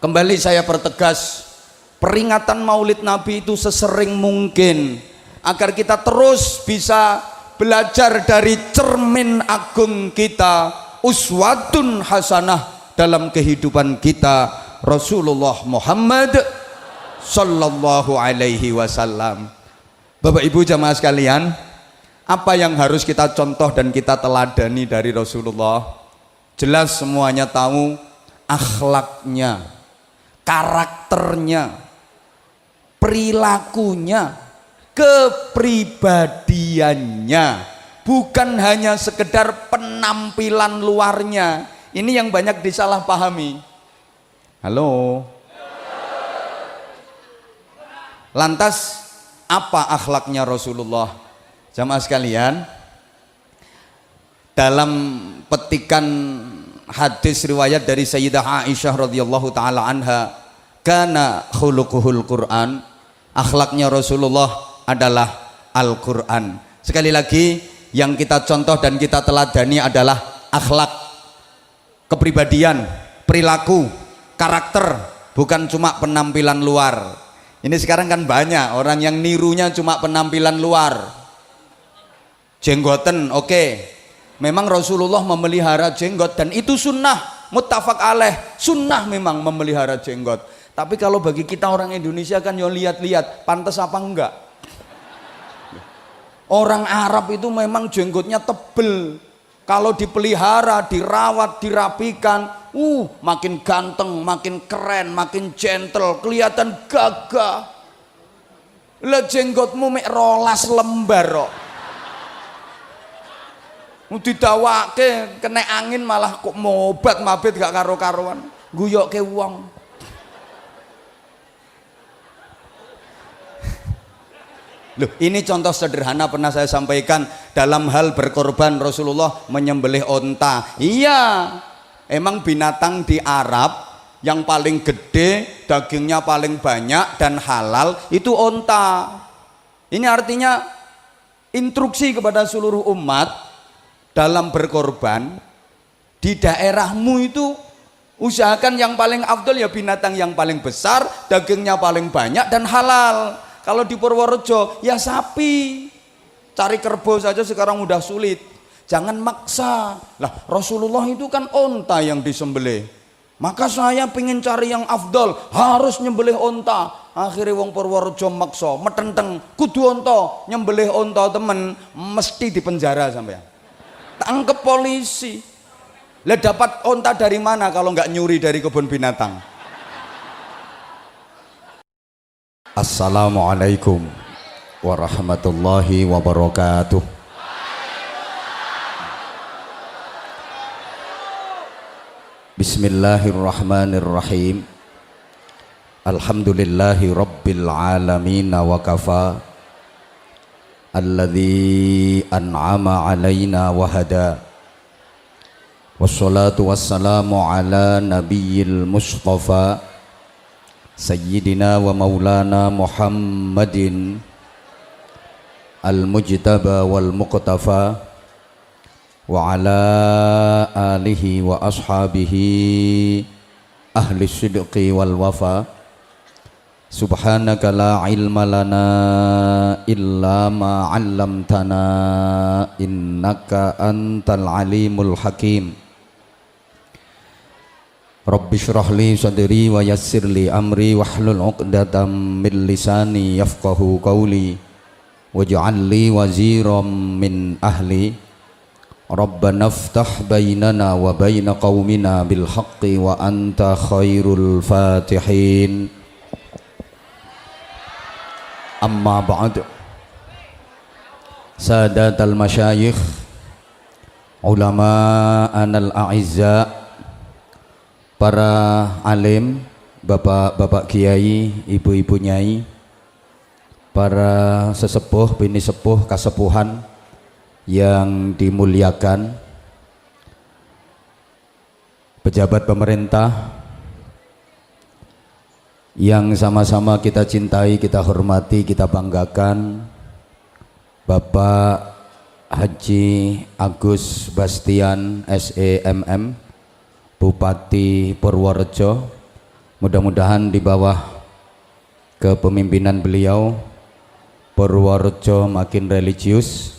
Kembali saya pertegas, peringatan Maulid Nabi itu sesering mungkin agar kita terus bisa belajar dari cermin agung kita, uswatun hasanah dalam kehidupan kita, Rasulullah Muhammad sallallahu alaihi wasallam. Bapak Ibu jamaah sekalian, apa yang harus kita contoh dan kita teladani dari Rasulullah? Jelas semuanya tahu akhlaknya, karakternya, perilakunya, kepribadiannya, bukan hanya sekedar penampilan luarnya. Ini yang banyak disalahpahami. Halo. Lantas apa akhlaknya Rasulullah? Jamaah sekalian, dalam petikan hadis riwayat dari Sayyidah Aisyah radhiyallahu taala anha, kana khuluquhul Quran, akhlaknya Rasulullah adalah Al-Quran. Sekali lagi, yang kita contoh dan kita teladani adalah akhlak, kepribadian, perilaku, karakter, bukan cuma penampilan luar. Ini sekarang kan banyak orang yang nirunya cuma penampilan luar. Jenggoten, oke. Memang Rasulullah memelihara jenggot dan itu sunnah, muttafaq alaih, sunnah memang memelihara jenggot. Tapi kalau bagi kita orang Indonesia kan yo lihat-lihat, pantas apa enggak? Orang Arab itu memang jenggotnya tebel. Kalau dipelihara, dirawat, dirapikan, makin ganteng, makin keren, makin gentle, kelihatan gagah. Lah jenggotmu mek 12 lembar kok. Didawake kena angin malah kok mobat mabit gak karo-karuan, guyokke wong. Loh, ini contoh sederhana pernah saya sampaikan dalam hal berkorban. Rasulullah menyembelih onta. Iya, emang binatang di Arab yang paling gede, dagingnya paling banyak dan halal itu onta. Ini artinya instruksi kepada seluruh umat dalam berkorban di daerahmu itu usahakan yang paling afdol ya binatang yang paling besar, dagingnya paling banyak dan halal. Kalau di Purworejo ya sapi, cari kerbau saja sekarang udah sulit. Jangan maksa. Lah Rasulullah itu kan onta yang disembelih, maka saya pengen cari yang afdol, harus nyembelih onta. Akhirnya wong Purworejo maksa, metenteng kudu onta, nyembelih onta temen mesti dipenjara sampean, tangkep polisi. Lah dapat onta dari mana kalau nggak nyuri dari kebun binatang? Assalamualaikum warahmatullahi wabarakatuh. Bismillahirrahmanirrahim. Alhamdulillahi rabbil alamin wa kafa, alladzi an'ama alaina wa hada, wassalatu wassalamu ala nabiyil mustafa Sayyidina wa maulana Muhammadin al-mujtaba wal muqtafa wa ala alihi wa ashabihi ahli sidqi wal wafa. Subhanaka la ilma lana illa ma 'allamtana innaka antal alimul hakim. Rabbi shrah li sadri wa yassir li amri wahlul 'uqdatam min lisani yafqahu qawli waj'al li waziran min ahli. Rabbana iftah bainana wa baina qaumina bil haqqi wa anta khairul fatihin. Amma ba'd. Sadatal masyayikh, ulama anal a'izza, para alim, bapak-bapak kiai, ibu-ibu nyai, para sesepuh, bini sepuh, kasepuhan yang dimuliakan, pejabat pemerintah yang sama-sama kita cintai, kita hormati, kita banggakan, Bapak Haji Agus Bastian SEMM, Bupati Purworejo, Mudah-mudahan di bawah kepemimpinan beliau Purworejo makin religius,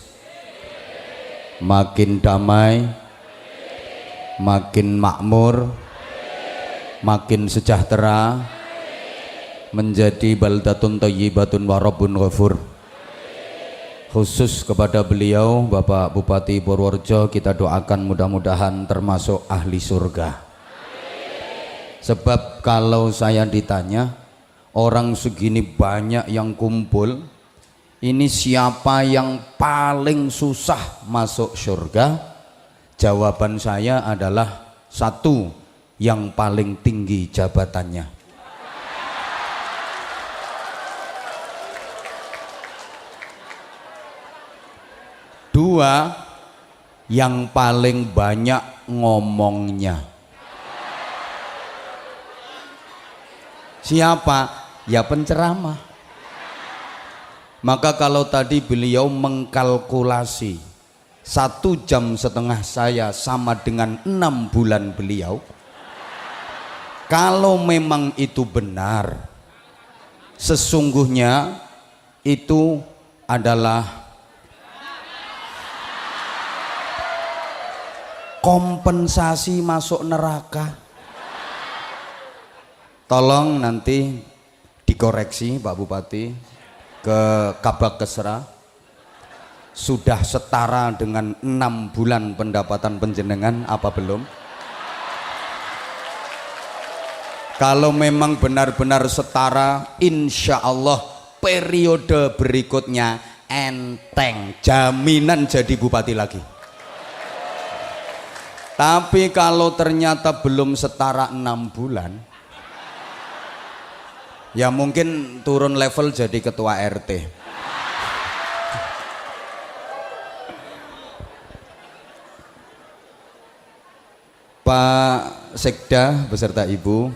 makin damai, makin makmur, makin sejahtera, menjadi baldatun thayyibatun wa rabbun ghafur. Khusus kepada beliau Bapak Bupati Purworejo kita doakan mudah-mudahan termasuk ahli surga. Sebab kalau saya ditanya, orang segini banyak yang kumpul, ini siapa yang paling susah masuk surga? Jawaban saya adalah satu, yang paling tinggi jabatannya. Dua, yang paling banyak ngomongnya. Siapa? Ya penceramah. Maka kalau tadi beliau mengkalkulasi 1,5 jam saya sama dengan 6 bulan beliau, kalau memang itu benar, sesungguhnya itu adalah kompensasi masuk neraka. Tolong nanti dikoreksi Pak Bupati ke Kabak Kesra, sudah setara dengan 6 bulan pendapatan penjenengan apa belum? Kalau memang benar-benar setara, insya Allah periode berikutnya enteng, jaminan jadi bupati lagi. Tapi kalau ternyata belum setara 6 bulan, ya mungkin turun level jadi ketua RT. Pak Sekda beserta Ibu,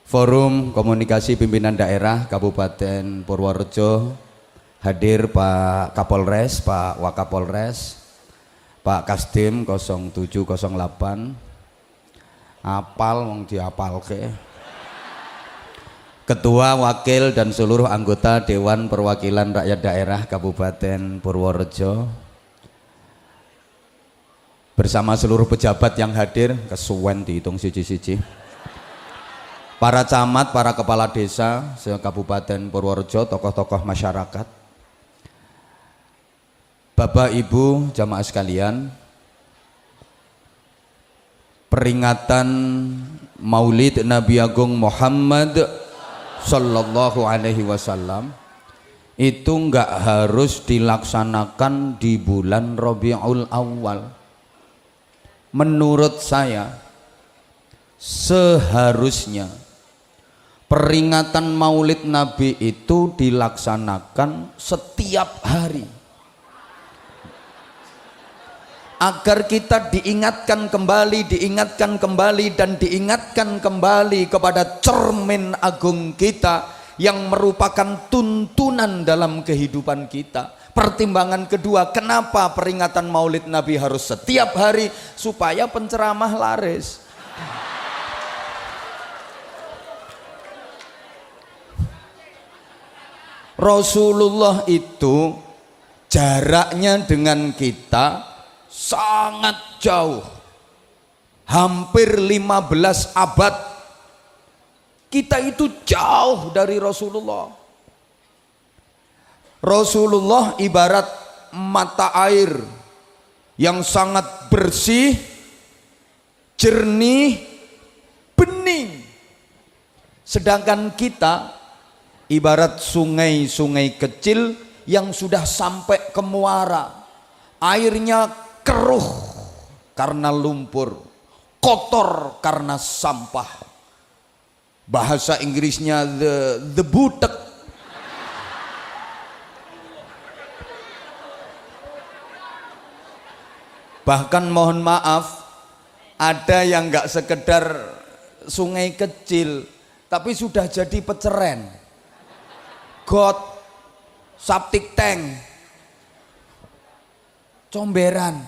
Forum Komunikasi Pimpinan Daerah Kabupaten Purworejo, hadir Pak Kapolres, Pak Wakapolres, Pak Kasdim 0708, apal wong diapalke. Ketua, Wakil dan seluruh anggota Dewan Perwakilan Rakyat Daerah Kabupaten Purworejo, bersama seluruh pejabat yang hadir, kesuwen dihitung siji-siji, para camat, para kepala desa se-Kabupaten Purworejo, tokoh-tokoh masyarakat, Bapak Ibu jamaah sekalian, peringatan Maulid Nabi Agung Muhammad Sallallahu Alaihi Wasallam itu nggak harus dilaksanakan di bulan Rabiul Awal. Menurut saya seharusnya peringatan Maulid Nabi itu dilaksanakan setiap hari, agar kita diingatkan kembali dan diingatkan kembali kepada cermin agung kita yang merupakan tuntunan dalam kehidupan kita. Pertimbangan kedua, kenapa peringatan Maulid Nabi harus setiap hari? Supaya penceramah laris. Rasulullah itu jaraknya dengan kita sangat jauh, hampir 15 abad. Kita itu jauh dari Rasulullah. Rasulullah ibarat mata air yang sangat bersih, jernih, bening. Sedangkan kita ibarat sungai-sungai kecil yang sudah sampai ke muara, airnya keruh karena lumpur, kotor karena sampah. Bahasa Inggrisnya the butek. Bahkan mohon maaf, ada yang nggak sekedar sungai kecil, tapi sudah jadi peceren, got, septic tank, comberan.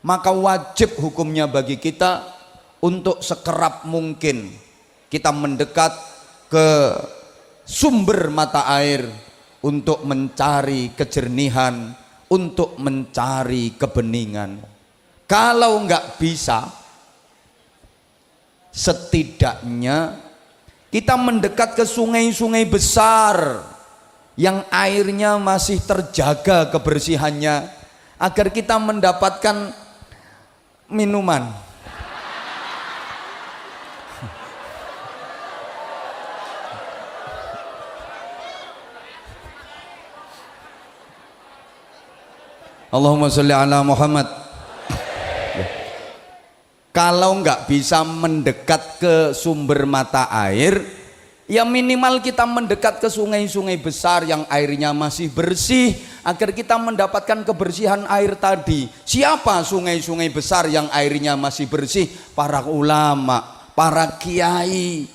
Maka wajib hukumnya bagi kita untuk sekerap mungkin kita mendekat ke sumber mata air untuk mencari kejernihan, untuk mencari kebeningan. Kalau nggak bisa, setidaknya kita mendekat ke sungai-sungai besar yang airnya masih terjaga kebersihannya, agar kita mendapatkan minuman. Allahumma sholli ala Muhammad. Kalau nggak bisa mendekat ke sumber mata air, ya minimal kita mendekat ke sungai-sungai besar yang airnya masih bersih, agar kita mendapatkan kebersihan air tadi. Siapa sungai-sungai besar yang airnya masih bersih? Para ulama, para kiai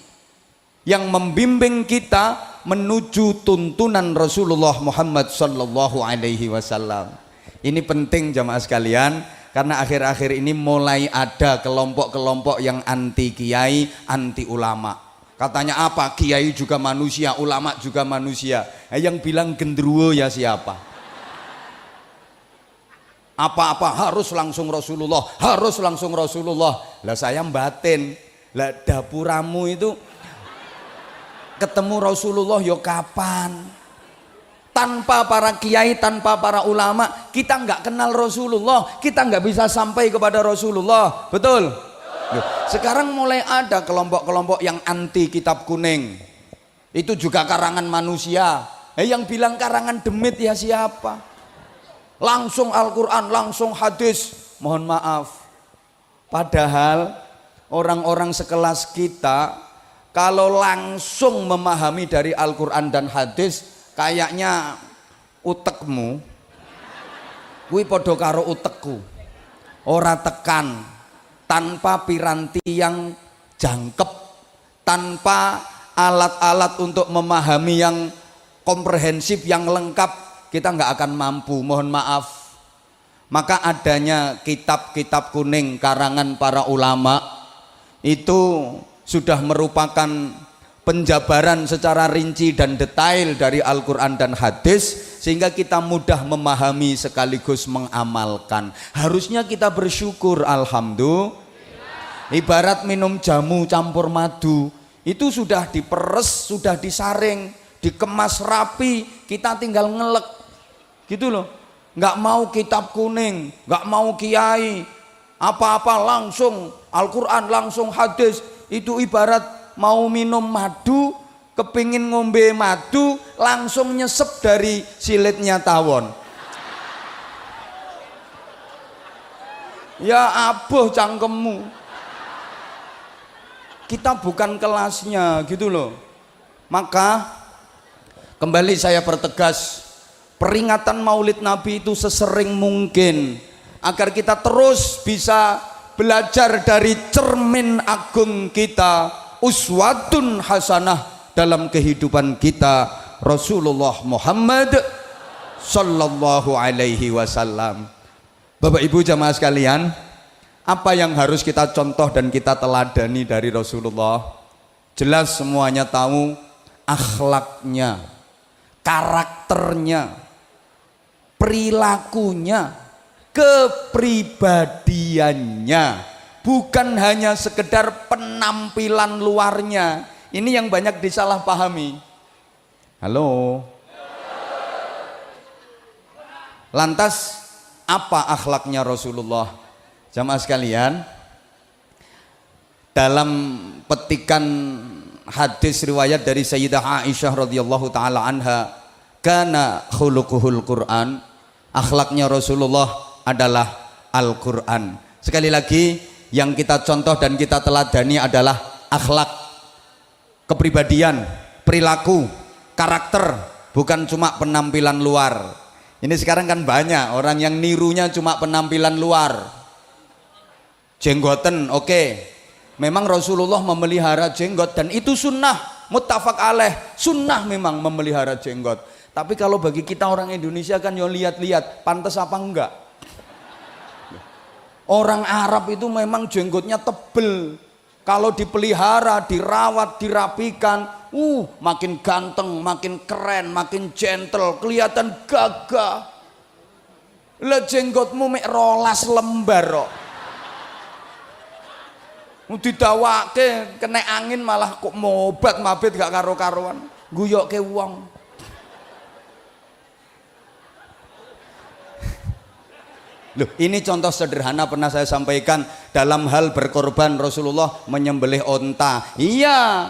yang membimbing kita menuju tuntunan Rasulullah Muhammad sallallahu alaihi wasallam. Ini penting jamaah sekalian, karena akhir-akhir ini mulai ada kelompok-kelompok yang anti kiai, anti ulama. Katanya apa? Kiai juga manusia, ulama juga manusia. Yang bilang gendruwo ya siapa? Apa-apa harus langsung Rasulullah, harus langsung Rasulullah. Lah saya batin, lah dapuramu itu ketemu Rasulullah yo kapan? Tanpa para kiai, tanpa para ulama, kita nggak kenal Rasulullah, kita nggak bisa sampai kepada Rasulullah. Betul? Sekarang mulai ada kelompok-kelompok yang anti kitab kuning. Itu juga karangan manusia. Yang bilang karangan demit ya siapa? Langsung Al-Quran, langsung hadis. Mohon maaf. Padahal orang-orang sekelas kita kalau langsung memahami dari Al-Quran dan hadis, kayaknya utekmu kuwi padha karo utekku, ora tekan, tanpa piranti yang jangkep, tanpa alat-alat untuk memahami yang komprehensif, yang lengkap, kita nggak akan mampu. Mohon maaf. Maka adanya kitab-kitab kuning karangan para ulama itu sudah merupakan penjabaran secara rinci dan detail dari Al-Quran dan hadis, sehingga kita mudah memahami sekaligus mengamalkan. Harusnya kita bersyukur, alhamdulillah. Ibarat minum jamu campur madu, itu sudah diperes, sudah disaring, dikemas rapi, kita tinggal ngelek gitu loh. Nggak mau kitab kuning, nggak mau kiai, apa-apa langsung Al-Quran, langsung hadis. Itu ibarat mau minum madu, kepingin ngombe madu, langsung nyesep dari silitnya tawon. Ya aboh cangkemmu. Kita bukan kelasnya gitu loh. Maka kembali saya pertegas, peringatan Maulid Nabi itu sesering mungkin, agar kita terus bisa belajar dari cermin agung kita, uswatun hasanah dalam kehidupan kita, Rasulullah Muhammad sallallahu alaihi wasallam. Bapak Ibu jamaah sekalian, apa yang harus kita contoh dan kita teladani dari Rasulullah? Jelas semuanya tahu akhlaknya, karakternya, perilakunya, kepribadiannya. Bukan hanya sekedar penampilan luarnya. Ini yang banyak disalahpahami. Halo. Lantas apa akhlaknya Rasulullah? Jamaah sekalian, dalam petikan hadis riwayat dari Sayyidah Aisyah radhiyallahu taala anha, kana khuluquhul Quran, akhlaknya Rasulullah adalah Al-Quran. Sekali lagi, yang kita contoh dan kita teladani adalah akhlak, kepribadian, perilaku, karakter, bukan cuma penampilan luar. Ini sekarang kan banyak orang yang nirunya cuma penampilan luar. Jenggoten, oke. Memang Rasulullah memelihara jenggot dan itu sunnah, muttafaq alaih, sunnah memang memelihara jenggot. Tapi kalau bagi kita orang Indonesia kan yo lihat-lihat, pantas apa enggak? Orang Arab itu memang jenggotnya tebel. Kalau dipelihara, dirawat, dirapikan, makin ganteng, makin keren, makin gentle, kelihatan gagah. Lah jenggotmu mek 12 lembar kok. Didawake kena angin malah kok mobat mabit gak karo-karuan. Guyokke wong. Loh, ini contoh sederhana pernah saya sampaikan dalam hal berkorban. Rasulullah menyembelih onta. Iya,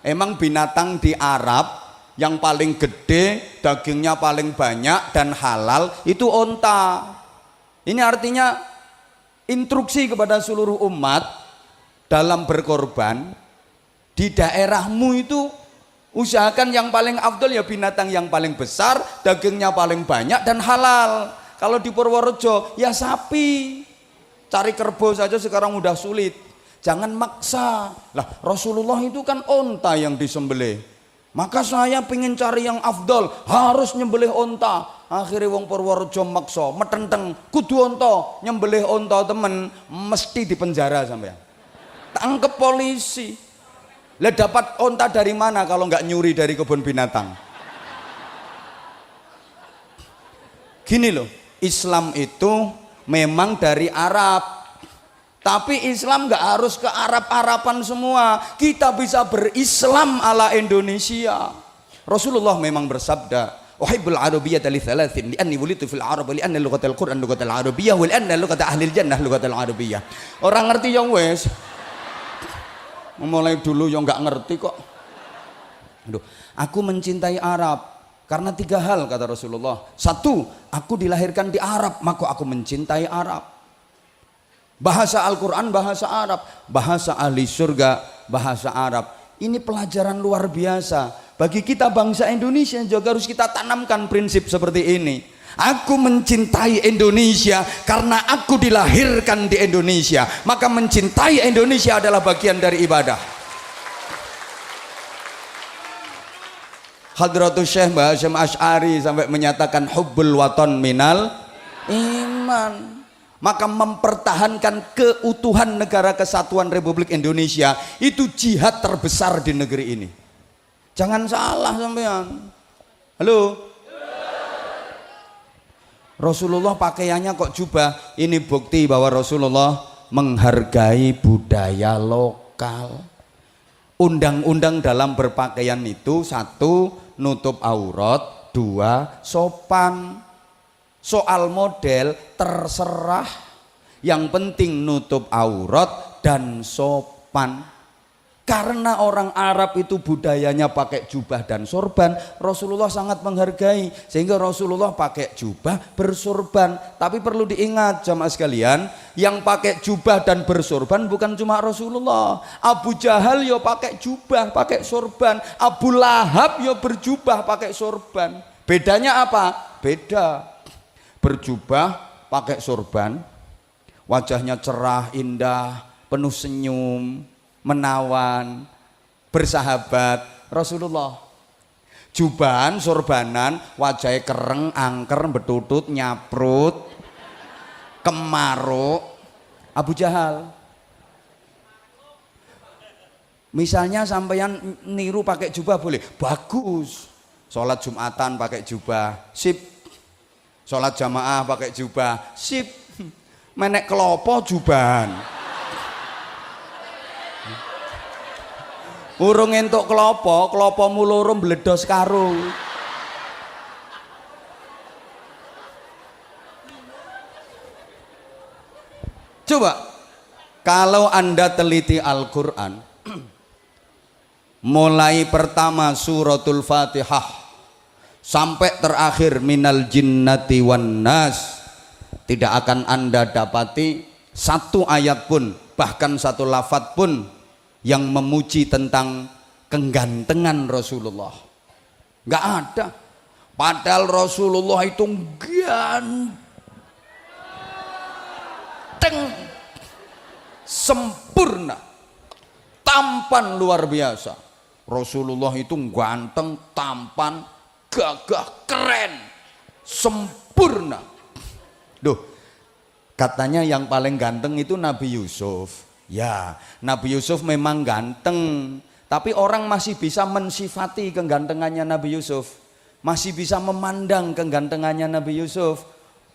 emang binatang di Arab yang paling gede, dagingnya paling banyak dan halal itu onta. Ini artinya instruksi kepada seluruh umat dalam berkorban di daerahmu itu usahakan yang paling afdol ya binatang yang paling besar, dagingnya paling banyak dan halal. Kalau di Purworejo ya sapi, cari kerbau saja sekarang udah sulit. Jangan maksa. Lah Rasulullah itu kan onta yang disembelih. Maka saya pengen cari yang afdol, harus nyembelih onta. Akhirnya wong Purworejo maksa, metenteng, kudu onta, nyembelih onta temen, mesti dipenjara sampean. Tangkep polisi. Lah dapat onta dari mana kalau nggak nyuri dari kebun binatang? Gini loh, Islam itu memang dari Arab, tapi Islam nggak harus ke Arab-Araban semua. Kita bisa berislam ala Indonesia. Rasulullah memang bersabda, uhibbul arabiyyata li thalathin li'anni wulitu fil arab li anna lughatal Qur'an lughatal arabiyyah wa li anna lughata ahlil jannah lughatal arabiyyah. Orang ngerti yang wes. Mulai dulu yang nggak ngerti kok. Aduh, aku mencintai Arab karena 3 hal kata Rasulullah. 1, aku dilahirkan di Arab, maka aku mencintai Arab. Bahasa Al-Quran bahasa Arab, bahasa ahli surga bahasa Arab. Ini pelajaran luar biasa. Bagi kita bangsa Indonesia juga harus kita tanamkan prinsip seperti ini. Aku mencintai Indonesia karena aku dilahirkan di Indonesia. Maka mencintai Indonesia adalah bagian dari ibadah. Hadratus Syekh Mbah Hasyim Asy'ari sampai menyatakan hubbul waton minal iman. Maka mempertahankan keutuhan negara kesatuan Republik Indonesia itu jihad terbesar di negeri ini. Jangan salah sampean. Halo. Rasulullah pakaiannya kok jubah. Ini bukti bahwa Rasulullah menghargai budaya lokal. Undang-undang dalam berpakaian itu 1, nutup aurat, 2, sopan. Soal model terserah, yang penting nutup aurat dan sopan. Karena orang Arab itu budayanya pakai jubah dan sorban, Rasulullah sangat menghargai sehingga Rasulullah pakai jubah bersorban. Tapi perlu diingat jamaah sekalian, yang pakai jubah dan bersorban bukan cuma Rasulullah. Abu Jahal yo pakai jubah, pakai sorban. Abu Lahab yo berjubah, pakai sorban. Bedanya apa? Beda. Berjubah, pakai sorban, wajahnya cerah, indah, penuh senyum, menawan, bersahabat. Rasulullah jubahan, sorbanan, wajahnya kereng, angker, betutut, nyaprut, kemaruk. Abu Jahal. Misalnya sampeyan niru pakai jubah boleh, bagus. Sholat Jumatan pakai jubah, sip. Sholat jamaah pakai jubah, sip. Menek kelopo jubahan. Urung entuk kelopo, kelopomu loro mbledos karo. Coba kalau Anda teliti Al-Qur'an mulai pertama suratul Fatihah sampai terakhir minal jinnati wan nas, tidak akan Anda dapati 1 ayat pun, bahkan 1 lafadz pun yang memuji tentang kegantengan Rasulullah. Nggak ada. Padahal Rasulullah itu ganteng, sempurna, tampan luar biasa. Rasulullah itu ganteng, tampan, gagah, keren, sempurna. Duh, Katanya yang paling ganteng itu Nabi Yusuf. Ya, Nabi Yusuf memang ganteng, tapi orang masih bisa mensifati kegantengannya Nabi Yusuf. Masih bisa memandang kegantengannya Nabi Yusuf.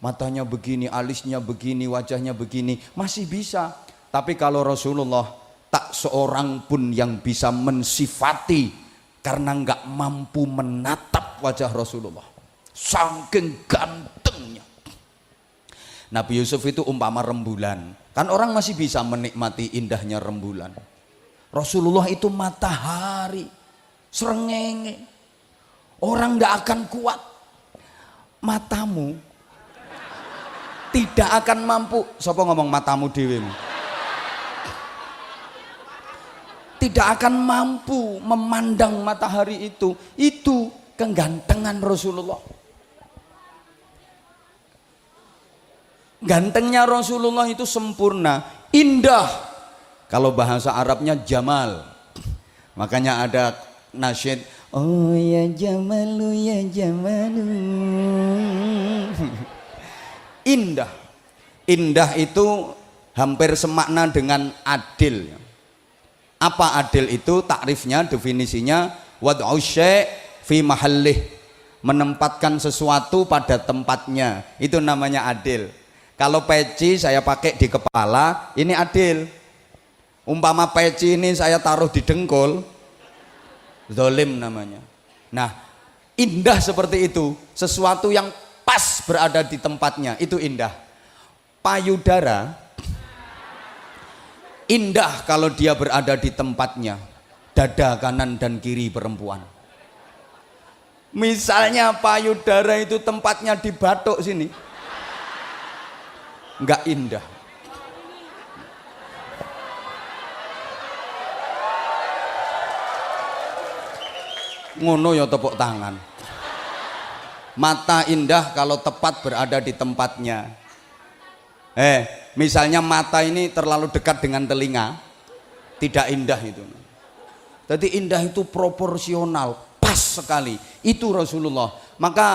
Matanya begini, alisnya begini, wajahnya begini, masih bisa. Tapi kalau Rasulullah, tak seorang pun yang bisa mensifati karena nggak mampu menatap wajah Rasulullah. Saking gantengnya. Nabi Yusuf itu umpama rembulan. Kan orang masih bisa menikmati indahnya rembulan. Rasulullah itu matahari, srengenge. Orang nggak akan kuat. Matamu tidak akan mampu. Siapa ngomong matamu dewe? Tidak akan mampu memandang matahari itu. Itu kegantengan Rasulullah. Gantengnya Rasulullah itu sempurna, indah. Kalau bahasa Arabnya jamal. Makanya ada nasyid, oh ya jamalu ya jamalu. Indah. Indah itu hampir semakna dengan adil. Apa adil itu? Takrifnya, definisinya, wad'u syai' fi mahallih. Menempatkan sesuatu pada tempatnya. Itu namanya adil. Kalau peci saya pakai di kepala, ini adil. Umpama peci ini saya taruh di dengkul, zalim namanya. Nah, indah seperti itu, sesuatu yang pas berada di tempatnya, itu indah. Payudara indah kalau dia berada di tempatnya, dada kanan dan kiri perempuan. Misalnya payudara itu tempatnya di batok sini, nggak indah. Ngono ya tepuk tangan. Mata indah kalau tepat berada di tempatnya. Misalnya mata ini terlalu dekat dengan telinga, tidak indah itu. Jadi indah itu proporsional, pas sekali. Itu Rasulullah. Maka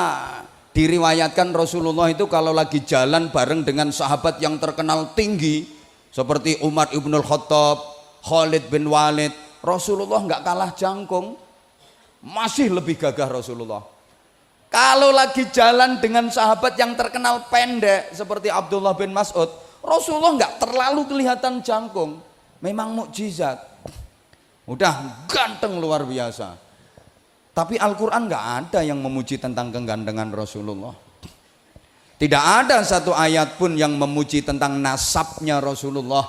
diriwayatkan Rasulullah itu kalau lagi jalan bareng dengan sahabat yang terkenal tinggi seperti Umar ibnul Khattab, Khalid bin Walid, Rasulullah nggak kalah jangkung, masih lebih gagah Rasulullah. Kalau lagi jalan dengan sahabat yang terkenal pendek seperti Abdullah bin Mas'ud, Rasulullah nggak terlalu kelihatan jangkung, memang mukjizat, udah ganteng luar biasa. Tapi Al-Quran nggak ada yang memuji tentang kegantengan Rasulullah. Tidak ada satu ayat pun yang memuji tentang nasabnya Rasulullah.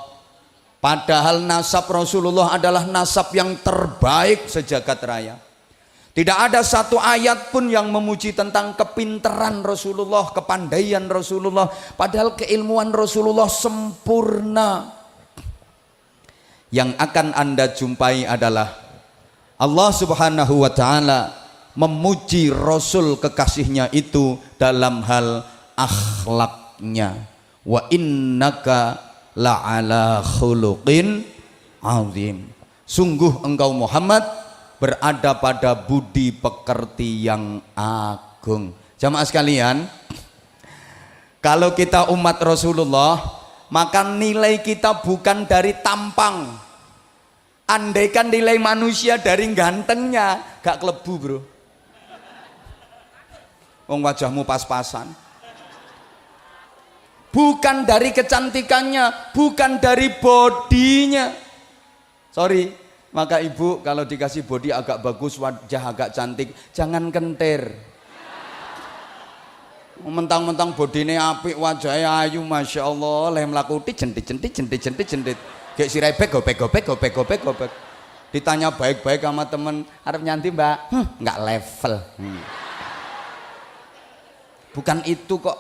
Padahal nasab Rasulullah adalah nasab yang terbaik sejagat raya. Tidak ada satu ayat pun yang memuji tentang kepintaran Rasulullah, kepandaian Rasulullah. Padahal keilmuan Rasulullah sempurna. Yang akan Anda jumpai adalah Allah Subhanahu wa ta'ala memuji Rasul kekasihnya itu dalam hal akhlaknya. Wa innaka la'ala khuluqin azim. Sungguh engkau Muhammad berada pada budi pekerti yang agung. Jamaah sekalian, kalau kita umat Rasulullah, maka nilai kita bukan dari tampang. Andaikan nilai manusia dari gantengnya, gak kelebu bro. Wong wajahmu pas-pasan. Bukan dari kecantikannya, bukan dari bodinya. Sorry. Maka ibu kalau dikasih body agak bagus, wajah agak cantik, jangan kentir. Mentang-mentang bodine apik, wajahnya ayu, masya Allah, leh melakuti jentit. Kayak si rebek, gopek. Ditanya baik-baik sama temen, harap nyanti mbak, nggak level. Bukan itu kok.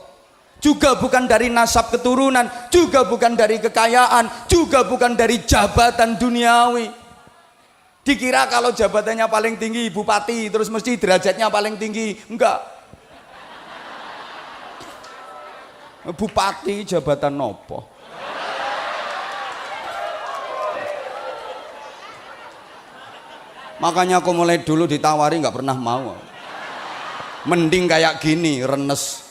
Juga bukan dari nasab keturunan, juga bukan dari kekayaan, juga bukan dari jabatan duniawi. Dikira kalau jabatannya paling tinggi bupati terus mesti derajatnya paling tinggi. Enggak. Bupati jabatan nopo? Makanya aku mulai dulu ditawari nggak pernah mau. Mending kayak gini, renes.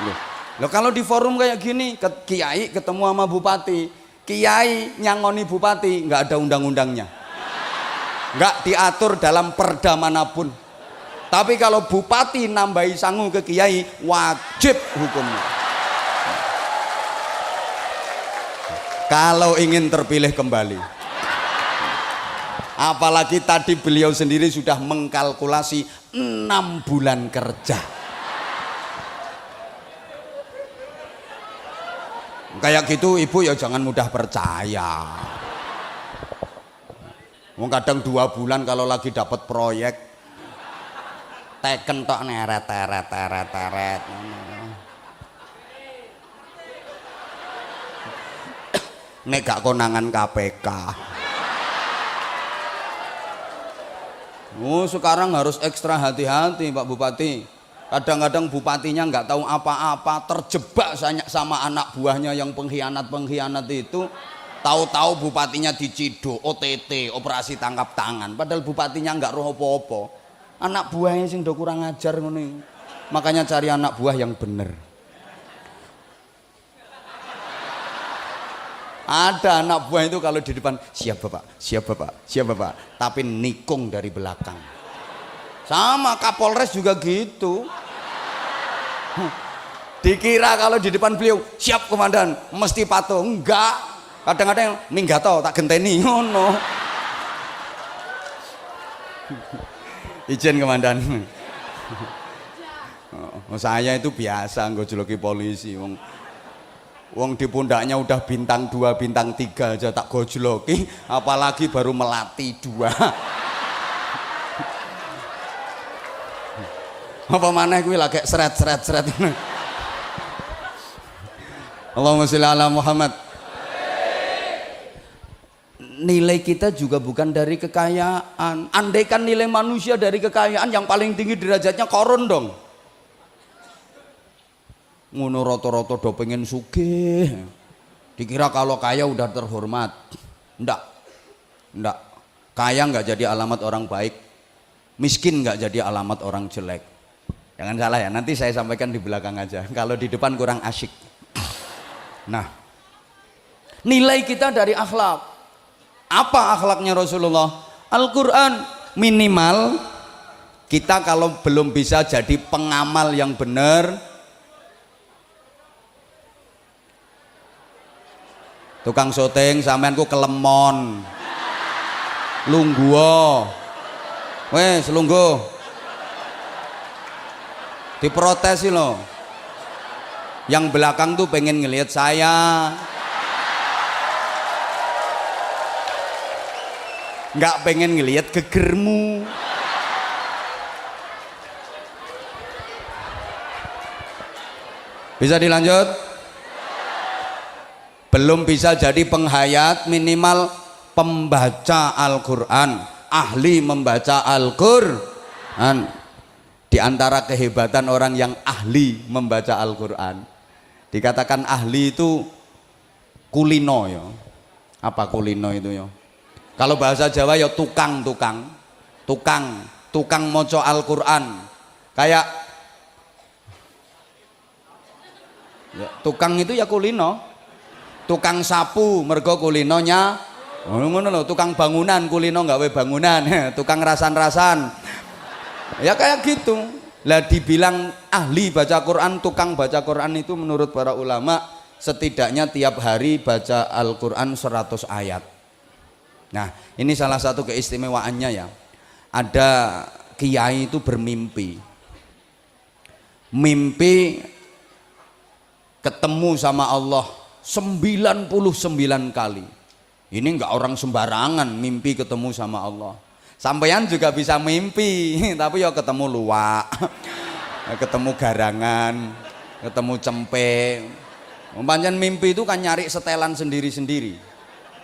Loh, Loh kalau di forum kayak gini, kiai ketemu sama bupati, kiai nyangoni bupati, nggak ada undang-undangnya, nggak diatur dalam perda manapun. Tapi kalau bupati nambahi sangu ke kiai, wajib hukumnya. Kalau ingin terpilih kembali. Apalagi tadi beliau sendiri sudah mengkalkulasi 6 bulan kerja. Kayak gitu ibu ya jangan mudah percaya. Kadang 2 bulan kalau lagi dapat proyek teken tok neret. Nek gak konangan KPK. Sekarang harus ekstra hati-hati Pak Bupati. Kadang-kadang bupatinya nggak tahu apa-apa, terjebak sama anak buahnya yang pengkhianat itu. Tahu-tahu bupatinya diciduk, OTT, operasi tangkap tangan. Padahal bupatinya nggak roh apa-apa. Anak buahnya sing do kurang ajar ngono. Makanya cari anak buah yang bener. Ada anak buah itu kalau di depan siap bapak, tapi nikung dari belakang. Sama Kapolres juga gitu. Dikira kalau di depan beliau siap komandan, mesti patuh. Enggak. Kadang-kadang minggato tak genteni ngono. Izin komandan. Saya itu biasa ngojoloki polisi. Wong di pundaknya udah bintang 2, bintang 3 aja tak gojloki, apalagi baru melati 2. Apa maneh kuwi lagi seret. Allahumma sholli ala Muhammad. Nilai kita juga bukan dari kekayaan. Andaikan nilai manusia dari kekayaan, yang paling tinggi derajatnya korun dong. Ngono roto-roto do pengen sugih. Dikira kalau kaya udah terhormat. Enggak. Kaya nggak jadi alamat orang baik. Miskin nggak jadi alamat orang jelek. Jangan salah ya, nanti saya sampaikan di belakang aja. Kalau di depan kurang asyik. Nah, nilai kita dari akhlak. Apa akhlaknya Rasulullah? Al-Quran. Minimal kita kalau belum bisa jadi pengamal yang benar, tukang syuting sampean ku kelemon, lungguh, wes lungguh, diprotes sih loh. Yang belakang tuh pengen ngelihat saya. Nggak pengen ngelihat gegermu. Bisa dilanjut? Belum bisa jadi penghayat, minimal pembaca Al-Quran, ahli membaca Al-Quran. Di antara kehebatan orang yang ahli membaca Al-Quran, dikatakan ahli itu kulino ya. Apa kulino itu ya? Kalau bahasa Jawa ya tukang moco Al-Quran. Kayak ya, tukang itu ya kulino. Tukang sapu mergo kulinonya ngono lho, tukang bangunan kulino gawe bangunan, tukang rasan-rasan. Ya kayak gitu. Lah dibilang ahli baca Quran, tukang baca Quran itu menurut para ulama setidaknya tiap hari baca Al-Quran 100 ayat. Nah, ini salah satu keistimewaannya ya. Ada kiai itu bermimpi. Mimpi ketemu sama Allah 99 kali. Ini enggak orang sembarangan mimpi ketemu sama Allah. Sampeyan juga bisa mimpi, tapi ya ketemu luwak, ketemu garangan, ketemu cempe. Pancen mimpi itu kan nyari setelan sendiri-sendiri.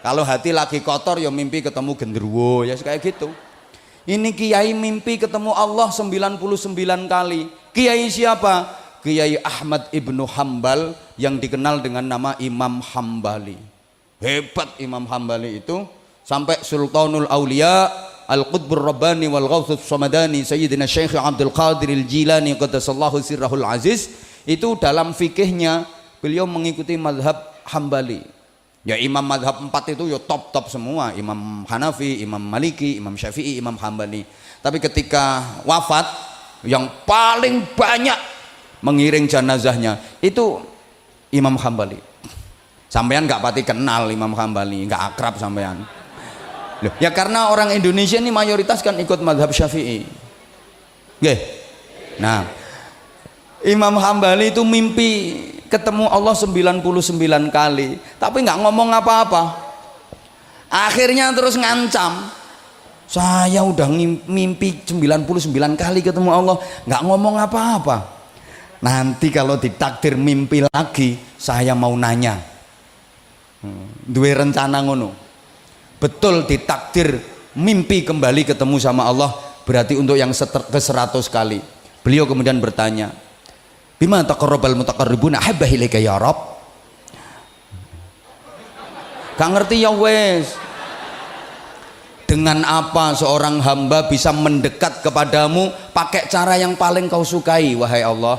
Kalau hati lagi kotor ya mimpi ketemu genderuwo, ya kayak gitu. Ini kiai mimpi ketemu Allah 99 kali. Kiai siapa? Kiai Ahmad Ibnu Hambal yang dikenal dengan nama Imam Hambali. Hebat Imam Hambali itu, sampai Sultanul Aulia Al-Qutbur Rabbani wal Ghawthus Samadani Sayyidina Syekh Abdul Qadir Al-Jilani qaddasallahu sirrahul aziz itu dalam fikihnya beliau mengikuti mazhab Hambali. Ya imam mazhab 4 itu ya top semua, Imam Hanafi, Imam Maliki, Imam Syafi'i, Imam Hambali. Tapi ketika wafat yang paling banyak mengiring jenazahnya itu Imam Hambali. Sampean nggak pati kenal Imam Hambali, nggak akrab sampean. Loh, ya karena orang Indonesia ini mayoritas kan ikut mazhab Syafi'i. Oke. Nah, Imam Hambali itu mimpi ketemu Allah 99 kali, tapi nggak ngomong apa-apa. Akhirnya terus ngancam, saya udah mimpi 99 kali ketemu Allah, nggak ngomong apa-apa. Nanti kalau ditakdir mimpi lagi, saya mau nanya. Duwe rencana ngono. Betul ditakdir mimpi kembali ketemu sama Allah, berarti untuk yang ke-100 kali. Beliau kemudian bertanya, bima taqarrabal mutaqarribuna habba ilaika ya Rabb. Gak ngerti ya wes. Dengan apa seorang hamba bisa mendekat kepadamu pakai cara yang paling kau sukai wahai Allah?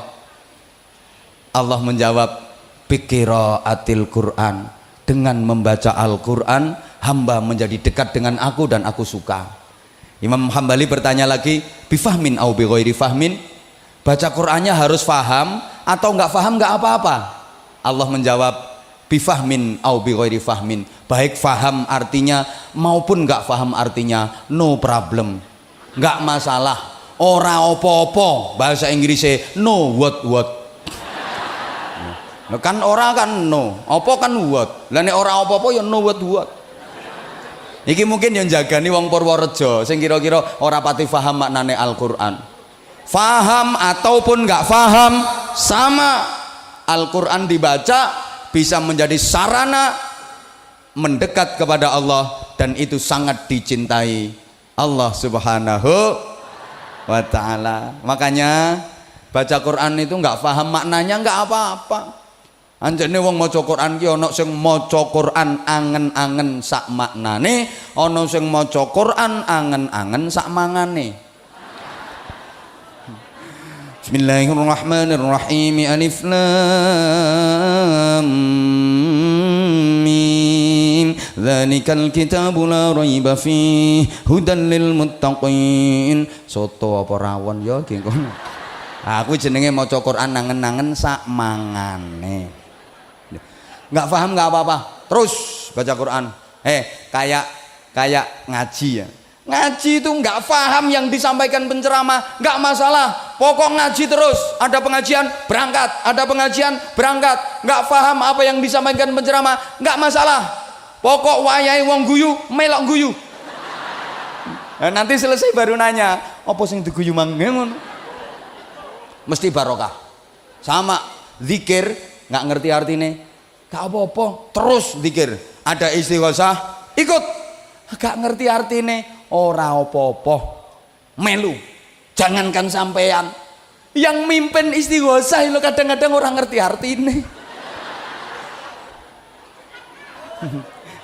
Allah menjawab, biqiraatil Quran. Dengan membaca Al-Quran hamba menjadi dekat dengan aku dan aku suka. Imam Hambali bertanya lagi, bifahmin au bi ghairi fahmin? Baca Qur'annya harus faham atau nggak faham nggak apa-apa? Allah menjawab, bifahmin au bi ghairi fahmin. Baik faham artinya maupun nggak faham artinya, no problem, nggak masalah. Ora opo-opo, bahasa Inggrisnya no what. Kan ora kan no, opo kan what. Lah nek ora opo-opo ya no what. Iki mungkin yang jagani wong Purworejo sing kira-kira ora pati faham maknane Al-Qur'an. Faham ataupun nggak faham sama, Al-Qur'an dibaca bisa menjadi sarana mendekat kepada Allah dan itu sangat dicintai Allah Subhanahu wa ta'ala. Makanya baca Quran itu nggak paham maknanya nggak apa-apa. Anjene wong maca Quran ki ana sing maca Quran angen-angen sak maknane, ana sing maca Quran angen-angen sak mangane. Bismillahirrahmanirrahim. Alif lam mim. Dzalikal kitabu la raiba fihi hudan lil muttaqin. Soto apa rawon ya ki ngono. Aku jenenge maca Quran angen-angen sak mangane. Nggak paham nggak apa-apa, terus baca Quran. Kayak ngaji ya. Ngaji itu nggak paham yang disampaikan penceramah, nggak masalah. Pokok ngaji terus. Ada pengajian berangkat, ada pengajian berangkat. Nggak paham apa yang disampaikan penceramah, nggak masalah. Pokok wayahe wong guyu, melok guyu. Nah, nanti selesai baru nanya, apa sing diguyu mang ngono? Mesti barokah. Sama zikir nggak ngerti artinya. Gak apa-apa, terus zikir. Ada istighosah, ikut. Gak ngerti artinya, ora apa-apa, melu. Jangankan sampean yang mimpin istighosah lo kadang-kadang orang ngerti artinya.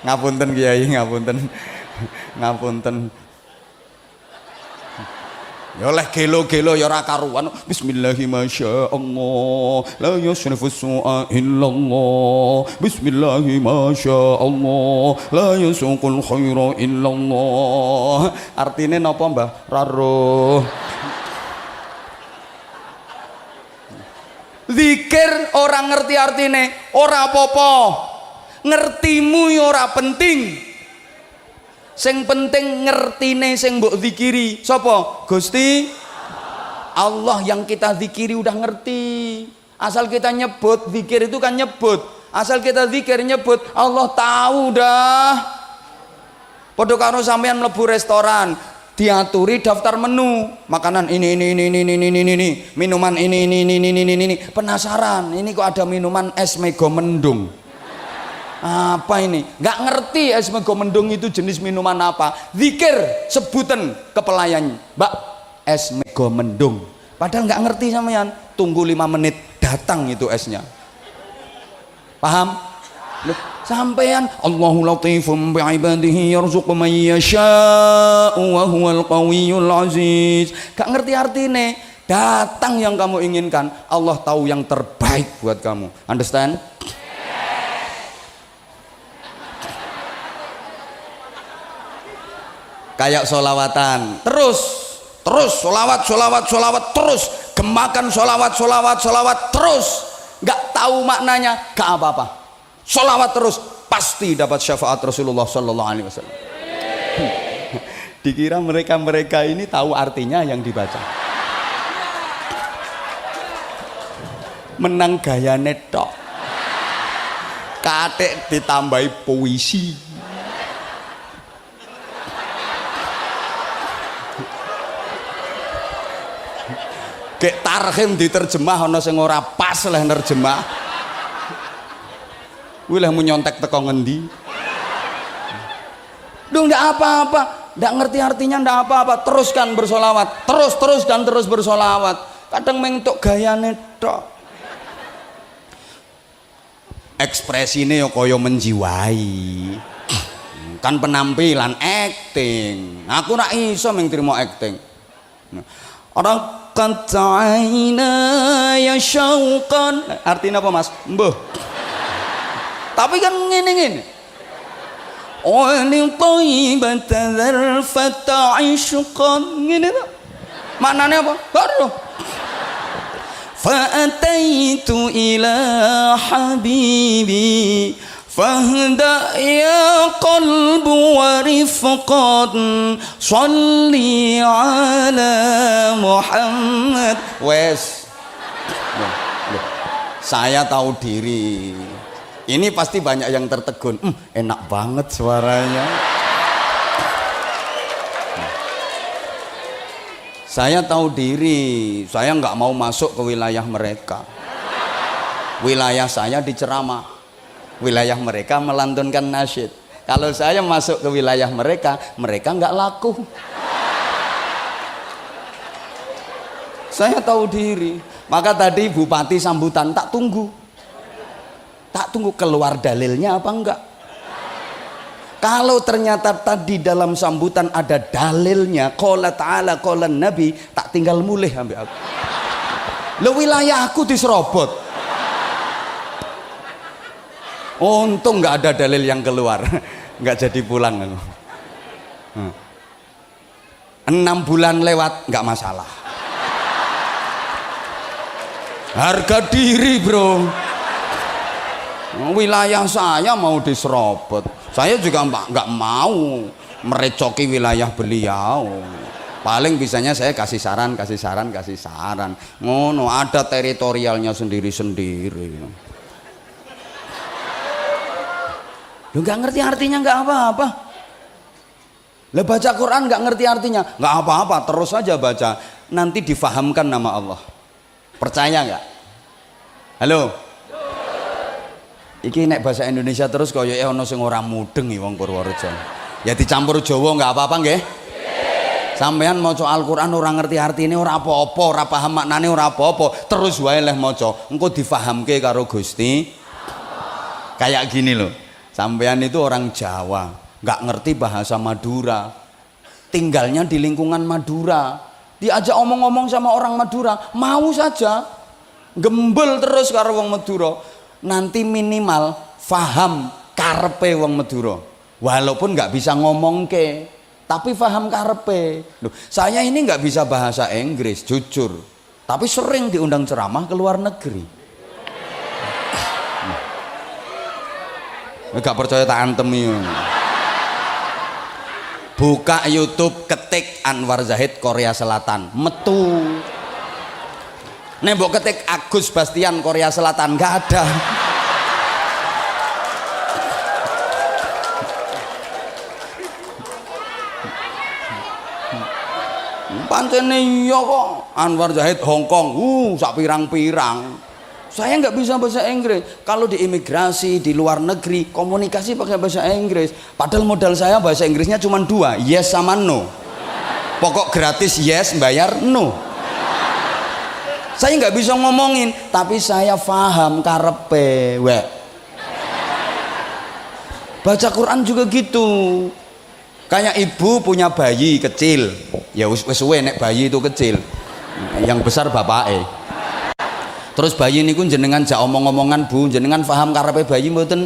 Ngapunten Kiai, ngapunten. Ya oleh gelo-gelo ya ora karuan. Bismillahirrahmanirrahim. La yusrifu su'a illallah. Bismillahirrahmanirrahim. La yusuqul khaira illallah. Artine napa Mbah? Raruh. Zikir orang ngerti artine, ora apa-apa. Ngertimu ya ora penting. Sing penting ngertine sing mbok zikiri sapa? Gusti Allah. Yang kita zikiri udah ngerti. Asal kita nyebut, zikir itu kan nyebut. Asal kita zikir nyebut, Allah tahu dah. Padha karo sampean mlebu restoran, diaturi daftar menu, makanan ini, minuman ini. Penasaran, ini kok ada minuman es mega mendung. Apa ini? Nggak ngerti es mego mendung itu jenis minuman apa. Zikir sebutan ke pelayan, Mbak, es mego mendung. Padahal nggak ngerti sampean. Tunggu 5 menit datang itu esnya. Paham? Loh, sampean Allahu latifum bi'ibadihi yarzuqu man yasha'u wa huwal qawiyyul aziz. Gak ngerti artine. Datang yang kamu inginkan, Allah tahu yang terbaik buat kamu. Understand? Kayak solawatan, terus solawat terus, gemakan solawat terus, nggak tahu maknanya, gak apa-apa, solawat terus, pasti dapat syafaat Rasulullah Sallallahu Alaihi Wasallam. Dikira mereka ini tahu artinya yang dibaca, menang gaya netok, katek ditambahi puisi. Kayak tarhim diterjemah ana sing ora pas lah nerjemah. Kuwi lah nyontek teko ngendi? Duh ndak apa-apa, ndak ngerti artinya ndak apa-apa, teruskan bersolawat, terus dan terus bersolawat. Kadang mentok gayane tok. Ekspresine yo kaya menjiwai. Kan penampilan acting. Aku ora iso mung trimo acting. Orang Qat'aina ya syauqan, artinya apa mas? Mbah. Tapi kan ngene oli thayyibat dzarfata ishqan, ngene to maknane apa? Aduh, fa ataitu ila habibi fahda ya qalbu wa rifqan sholli ala Muhammad. Wes, saya tahu diri. Ini pasti banyak yang tertegun. Enak banget suaranya. Saya tahu diri. Saya nggak mau masuk ke wilayah mereka. Wilayah saya diceramah. Wilayah mereka melantunkan nasyid. Kalau saya masuk ke wilayah mereka nggak laku. Saya tahu diri. Maka tadi bupati sambutan, tak tunggu keluar dalilnya apa enggak. Kalau ternyata tadi dalam sambutan ada dalilnya, qala ta'ala qala nabi, tak tinggal mulih ambek aku. Lo wilayah aku diserobot. Untung nggak ada dalil yang keluar, nggak jadi pulang. 6 bulan lewat nggak masalah. Harga diri bro. Wilayah saya mau diserobot, saya juga nggak mau merecoki wilayah beliau. Paling bisanya saya kasih saran. Ngono, ada teritorialnya sendiri-sendiri. Lu nggak ngerti artinya nggak apa-apa. Lah baca Quran nggak ngerti artinya nggak apa-apa, terus saja baca, nanti difahamkan nama Allah. Percaya nggak? Halo. Iki nek bahasa Indonesia terus koyoke ana sing ora mudeng iki wong Purworejo. Ya dicampur Jawa nggak apa-apa nggih? Sampean maca Al-Qur'an ora ngerti artine ora apa-apa, ora paham maknane ora apa-apa, terus wae leh maca, engko difahamke karo Gusti. Kayak gini loh. Sampean itu orang Jawa, nggak ngerti bahasa Madura, tinggalnya di lingkungan Madura, diajak omong-omong sama orang Madura, mau saja, gembel terus karo wong Madura, nanti minimal faham karepe wong Madura, walaupun nggak bisa ngomong ke, tapi faham karepe. Loh, saya ini nggak bisa bahasa Inggris, jujur, tapi sering diundang ceramah ke luar negeri. Gak percaya tak antem ya. Buka YouTube, ketik Anwar Zahid Korea Selatan, metu. Nembok ketik Agus Bastian Korea Selatan, gak ada. Pancene iya kok Anwar Zahid Hongkong, sak pirang-pirang. Saya nggak bisa bahasa Inggris. Kalau di imigrasi di luar negeri komunikasi pakai bahasa Inggris. Padahal modal saya bahasa Inggrisnya cuma 2, yes sama no. Pokok gratis yes, bayar no. Saya nggak bisa ngomongin, tapi saya paham karepe. Baca Quran juga gitu. Kayak ibu punya bayi kecil, ya wes suwe nek bayi itu kecil. yang besar bapake. Terus bayi niku jenengan jak omong-omongan Bu, jenengan paham karepe bayi mboten?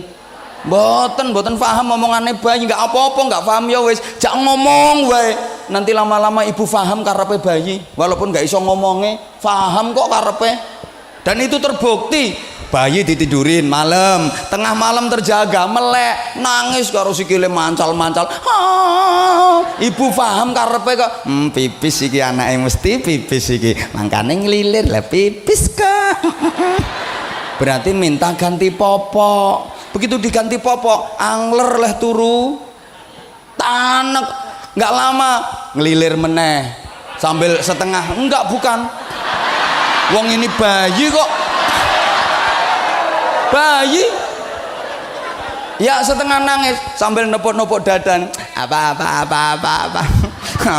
Mboten paham omongane bayi, nggak apa-apa, nggak paham ya wis, jak ngomong wae. Nanti lama-lama ibu paham karepe bayi, walaupun nggak iso ngomongnya, paham kok karepe. Dan itu terbukti. Bayi ditidurin malam, tengah malam terjaga, melek, nangis karo sikile mancal-mancal. Ibu paham karepe kok, pipis iki anake mesti pipis iki. Mangkane nglilir lah pipis kok. Berarti minta ganti popok. Begitu diganti popok, angler lah turu. Tanek, nggak lama ngelilir meneh sambil setengah, enggak bukan. Wong ini bayi kok. Bayi ya setengah nangis sambil nepuk-nepuk dadan apa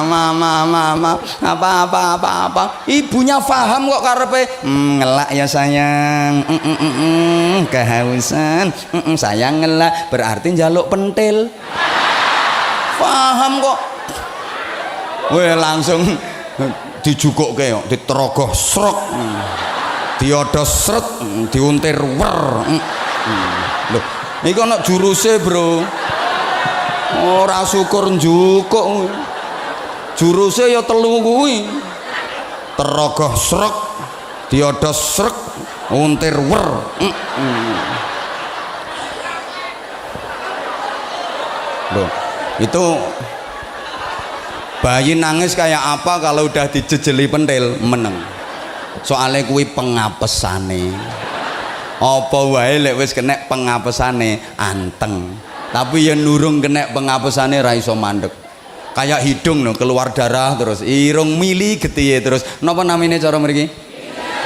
mama apa ibunya paham kok karepe ngelak ya sayang kehausan sayang ngelak berarti njaluk pentil paham kok weh langsung dijukuk kok diterogoh srok diodos sret diuntir wer loh iki ana juruse bro ora syukur njukuk juruse ya telu kuwi terogoh srek diodos srek untir wer loh itu bayi nangis kayak apa kalau udah dijejeli pentil meneng soalnya kuwi pengapesane apa wae lek wis kena pengapesane anteng tapi yang nurung kena pengapesane ra iso mandek kayak hidung no keluar darah terus irung mili getihe terus napa namine cara mriki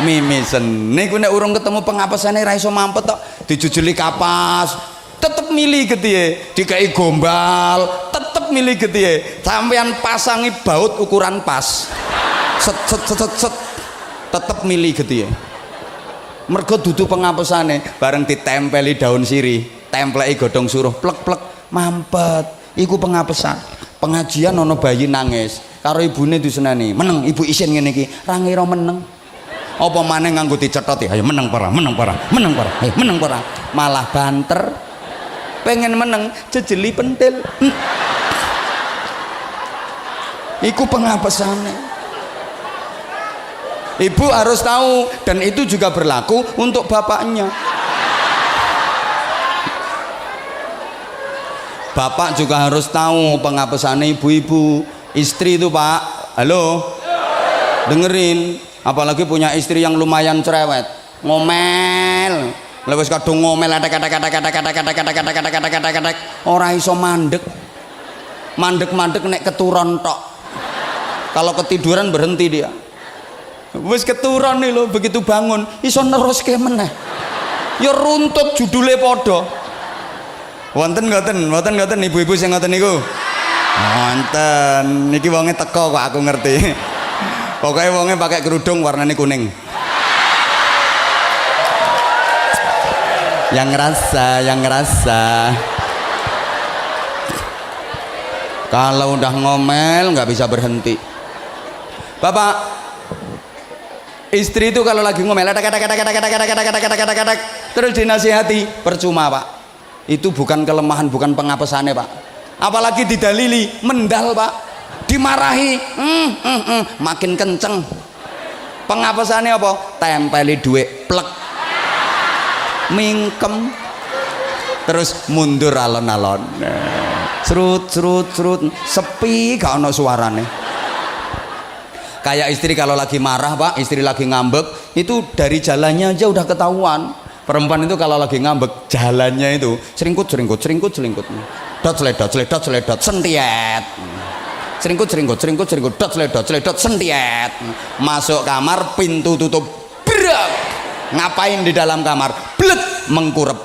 mimisen niku nek urung ketemu pengapesane ra iso mampet tok dijujuli kapas tetep mili getihe dikai gombal tetep mili getihe sampean pasangi baut ukuran pas set tetep milih gitu ya mergo dudu pengapesane bareng ditempeli daun sirih templeki godhong suruh plek-plek mampet iku pengapesan pengajian ono bayi nangis karo ibune diseneni meneng ibu isin ngene iki ra ngira meneng apa maneh nganggo dicethot ya ayo meneng para ayo meneng para malah banter pengen meneng jejeli pentil iku pengapesane. Ibu harus tahu dan itu juga berlaku untuk bapaknya. Bapak juga harus tahu pengapesannya ibu-ibu. Istri itu Pak, halo, dengerin. Apalagi punya istri yang lumayan cerewet, ngomel, lewes kadung ngomel, ora iso mandek nek keturun tok. Kalau ketiduran berhenti dia. Wis keturun nih lo begitu bangun iso neruske meneh ya runtut judule padha wonten ngoten ibu-ibu sing ngoten niku wonten niki wonge teko kok aku ngerti pokoknya wonge pakai kerudung warnanya kuning yang ngerasa kalau udah ngomel nggak bisa berhenti Bapak istri itu kalau lagi ngomel terus dinasihati percuma Pak itu bukan kelemahan bukan pengapesannya Pak apalagi didalili mendal Pak dimarahi makin kenceng pengapesannya apa tempeli duit plek mingkem terus mundur alon-alon serut sepi gak ono suarane kayak istri kalau lagi marah Pak istri lagi ngambek itu dari jalannya aja udah ketahuan perempuan itu kalau lagi ngambek jalannya itu seringkut dot seledot sentiet seringkut dot seledot sentiet masuk kamar pintu tutup berak ngapain di dalam kamar blek mengkurep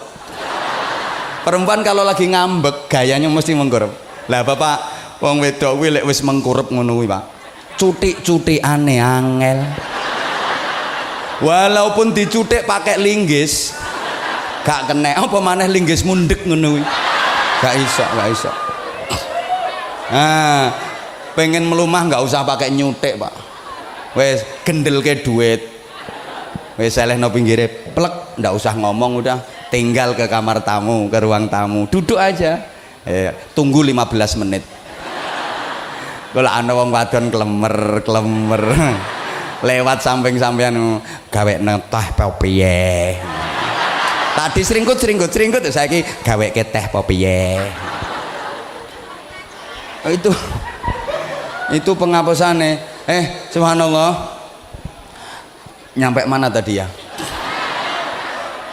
perempuan kalau lagi ngambek gayanya mesti mengkurep lah Bapak wong wedok kuwi lek wis mengkurep ngono kuwi Pak cutik aneh angel walaupun dicutik pakai linggis gak kena apa maneh linggis mundek ngono kuwi gak iso pengen melumah nggak usah pakai nyutik Pak wes gendel ke duit, wes selehno pinggire plek, ndak usah ngomong, udah tinggal ke kamar tamu, ke ruang tamu, duduk aja, tunggu 15 menit. Kalau ana wong wadon klemer lewat samping sampean gawe teh apa piye, tadi seringkut saiki gawe ke teh apa piye. Itu penghapusannya. Subhanallah, nyampe mana tadi ya?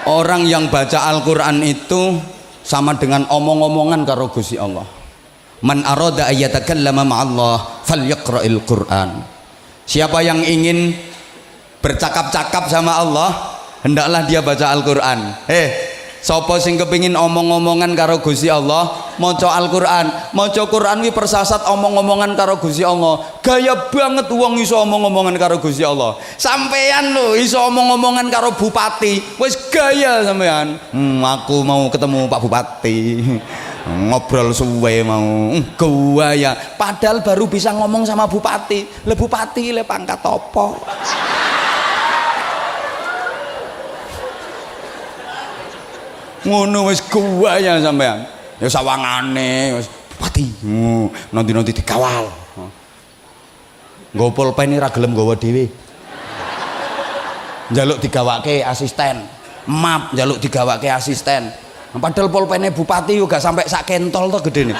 Orang yang baca Al-Quran itu sama dengan omong-omongan karo Gusti Allah. Man arada ayyatakallama ma'allah falyaqra'il Qur'an. Siapa yang ingin bercakap-cakap sama Allah, hendaklah dia baca Al-Quran. Sapa sing kepingin omong-omongan karo Gusti Allah, maca Al-Quran. Maca Quran wi persasat omong-omongan karo Gusti Allah. Gaya banget wong iso omong-omongan karo Gusti Allah. Sampean lho iso omong-omongan karo bupati, wis gaya sampean. Aku mau ketemu Pak Bupati. Ngobrol suwe mau gaya, padahal baru bisa ngomong sama bupati. Le bupati le pangkat apa? Ngono wis gaya sampean. Ya sawangane wis bupati. Nanti dikawal. Nggo pulpen ora gelem nggawa dhewe. Njaluk digawake asisten. Map njaluk digawake asisten. Padahal pulpennya bupati juga sampai sak kentol tuh gede nih.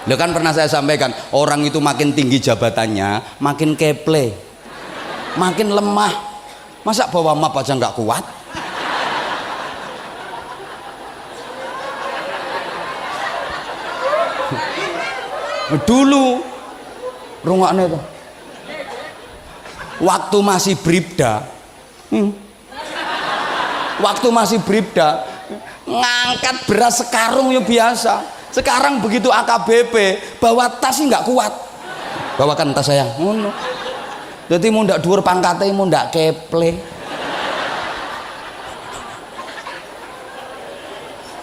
Lo kan pernah saya sampaikan, orang itu makin tinggi jabatannya, makin keple, makin lemah. Masa bawa map aja nggak kuat? Dulu rungokne tuh. Waktu masih bribda, ngangkat beras sekarung ya biasa. Sekarang begitu AKBP bawa tas nggak kuat, bawakan tas saya. Jadi mau ndak dhuwur pangkate, mau ndak keple.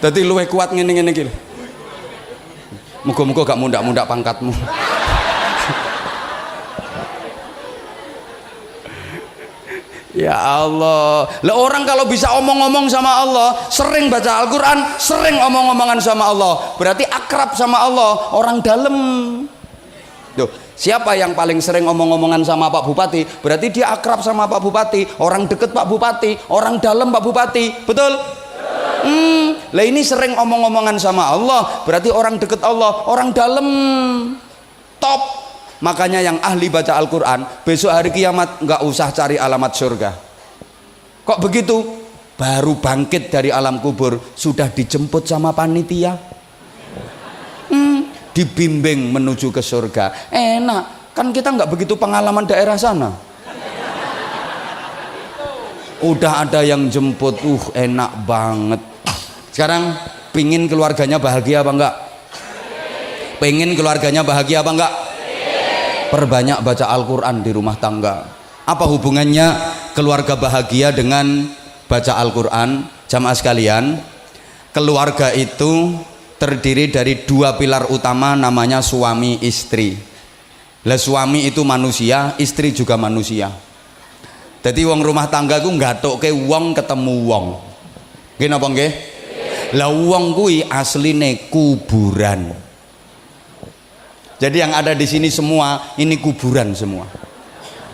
Jadi luwih kuat ngene iki. Muga-muga gak mundak-mundak pangkatmu. Ya Allah, lah orang kalau bisa omong-omong sama Allah, sering baca Al-Quran, sering omong-omongan sama Allah, berarti akrab sama Allah, orang dalam. Tuh, siapa yang paling sering omong-omongan sama Pak Bupati, berarti dia akrab sama Pak Bupati, orang deket Pak Bupati, orang dalam Pak Bupati, betul? Lah ini sering omong-omongan sama Allah, berarti orang deket Allah, orang dalam, top. Makanya yang ahli baca Al-Quran besok hari kiamat nggak usah cari alamat surga. Kok begitu? Baru bangkit dari alam kubur sudah dijemput sama panitia, dibimbing menuju ke surga. Enak kan, kita nggak begitu pengalaman daerah sana. Udah ada yang jemput, enak banget. Sekarang pingin keluarganya bahagia apa enggak? Pengen keluarganya bahagia apa enggak? Perbanyak baca Al-Quran di rumah tangga. Apa hubungannya keluarga bahagia dengan baca Al-Quran? Jamaah sekalian, keluarga itu terdiri dari dua pilar utama, namanya suami istri. Lah suami itu manusia, istri juga manusia. Jadi wong rumah tangga ku nggathukke wong ketemu wong. Nggih napa nggih? Lah wong kuwi asline kuburan. Jadi yang ada di sini semua ini kuburan semua.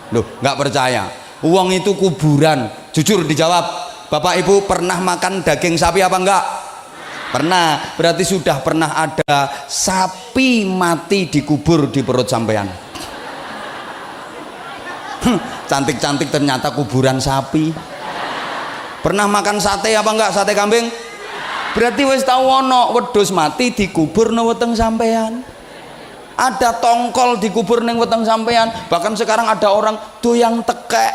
Loh, nggak percaya? Uang itu kuburan. Jujur dijawab. Bapak Ibu pernah makan daging sapi apa enggak? Pernah. Berarti sudah pernah ada sapi mati dikubur di perut sampean. Cantik-cantik ternyata kuburan sapi. Pernah makan sate apa enggak? Sate kambing? Berarti wis tau ono wedhus mati dikubur nang weteng sampean. Ada tongkol dikubur neng weteng sampean. Bahkan sekarang ada orang doyang tekek,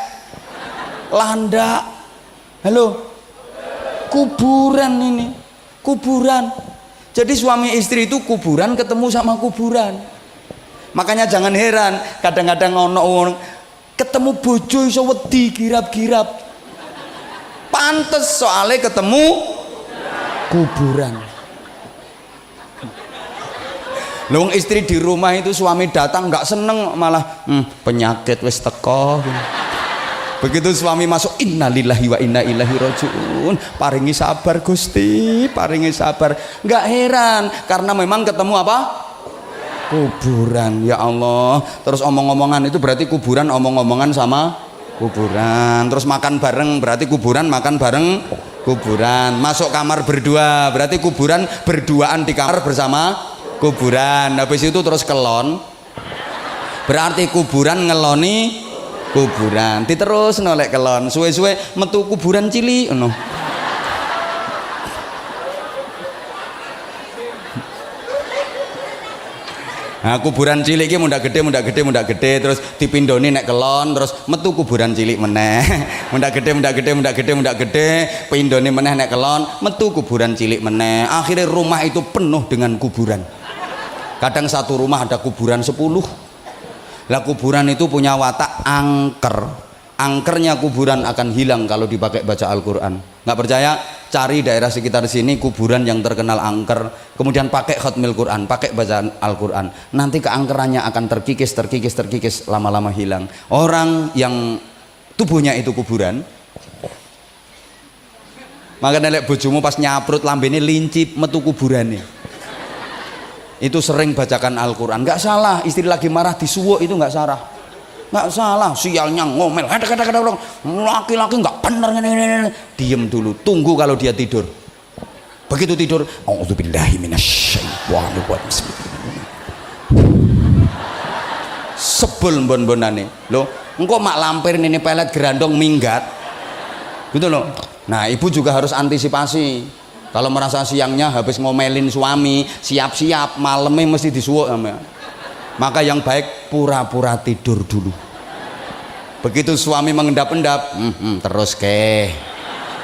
landak. Halo, kuburan ini, kuburan. Jadi suami istri itu kuburan ketemu sama kuburan. Makanya jangan heran kadang-kadang ono orang ketemu bojo iso wedi girap-girap. Pantes soalnya ketemu kuburan. Lho istri di rumah itu suami datang nggak seneng malah penyakit wis teko. Begitu suami masuk innalillahi wa inna ilaihi rajiun, paringi sabar Gusti, paringi sabar. Nggak heran karena memang ketemu apa? Kuburan. Ya Allah. Terus omong-omongan itu berarti kuburan, omong-omongan sama kuburan. Terus makan bareng berarti kuburan, makan bareng kuburan. Masuk kamar berdua berarti kuburan, berduaan di kamar bersama kuburan. Habis itu terus kelon berarti kuburan ngeloni kuburan. Diterus nolek kelon suwe-suwe metu kuburan cilik no. Nah, kuburan cilik iki mundak gede terus dipindoni nek kelon terus metu kuburan cilik meneh. mundak gede pindoni meneh nek kelon metu kuburan cilik meneh. Akhirnya rumah itu penuh dengan kuburan. Kadang satu rumah ada kuburan 10. Lah kuburan itu punya watak angker. Angkernya kuburan akan hilang kalau dipakai baca Al-Quran. Nggak percaya? Cari daerah sekitar sini kuburan yang terkenal angker, kemudian pakai khatmil Quran, pakai bacaan Al-Quran. Nanti keangkerannya akan terkikis, lama-lama hilang. Orang yang tubuhnya itu kuburan, maka nelek bojomu pas nyaprut lambene lincip metu kuburannya. Itu sering bacakan Al-Quran. Nggak salah, istri lagi marah disuwuk itu nggak salah. Nggak salah, sialnya ngomel, ada orang laki-laki nggak bener, diem dulu, tunggu kalau dia tidur. Begitu tidur, a'udzubillahi minasyaitonir rajim. Sebel bon-bonane. Loh, engkau mak lampir ini pelet gerandong minggat. Gitu loh. Nah, ibu juga harus antisipasi. Kalau merasa siangnya habis ngomelin suami, siap-siap malamnya mesti disuwuk namanya. Maka yang baik pura-pura tidur dulu. Begitu suami mengendap-endap, terus ke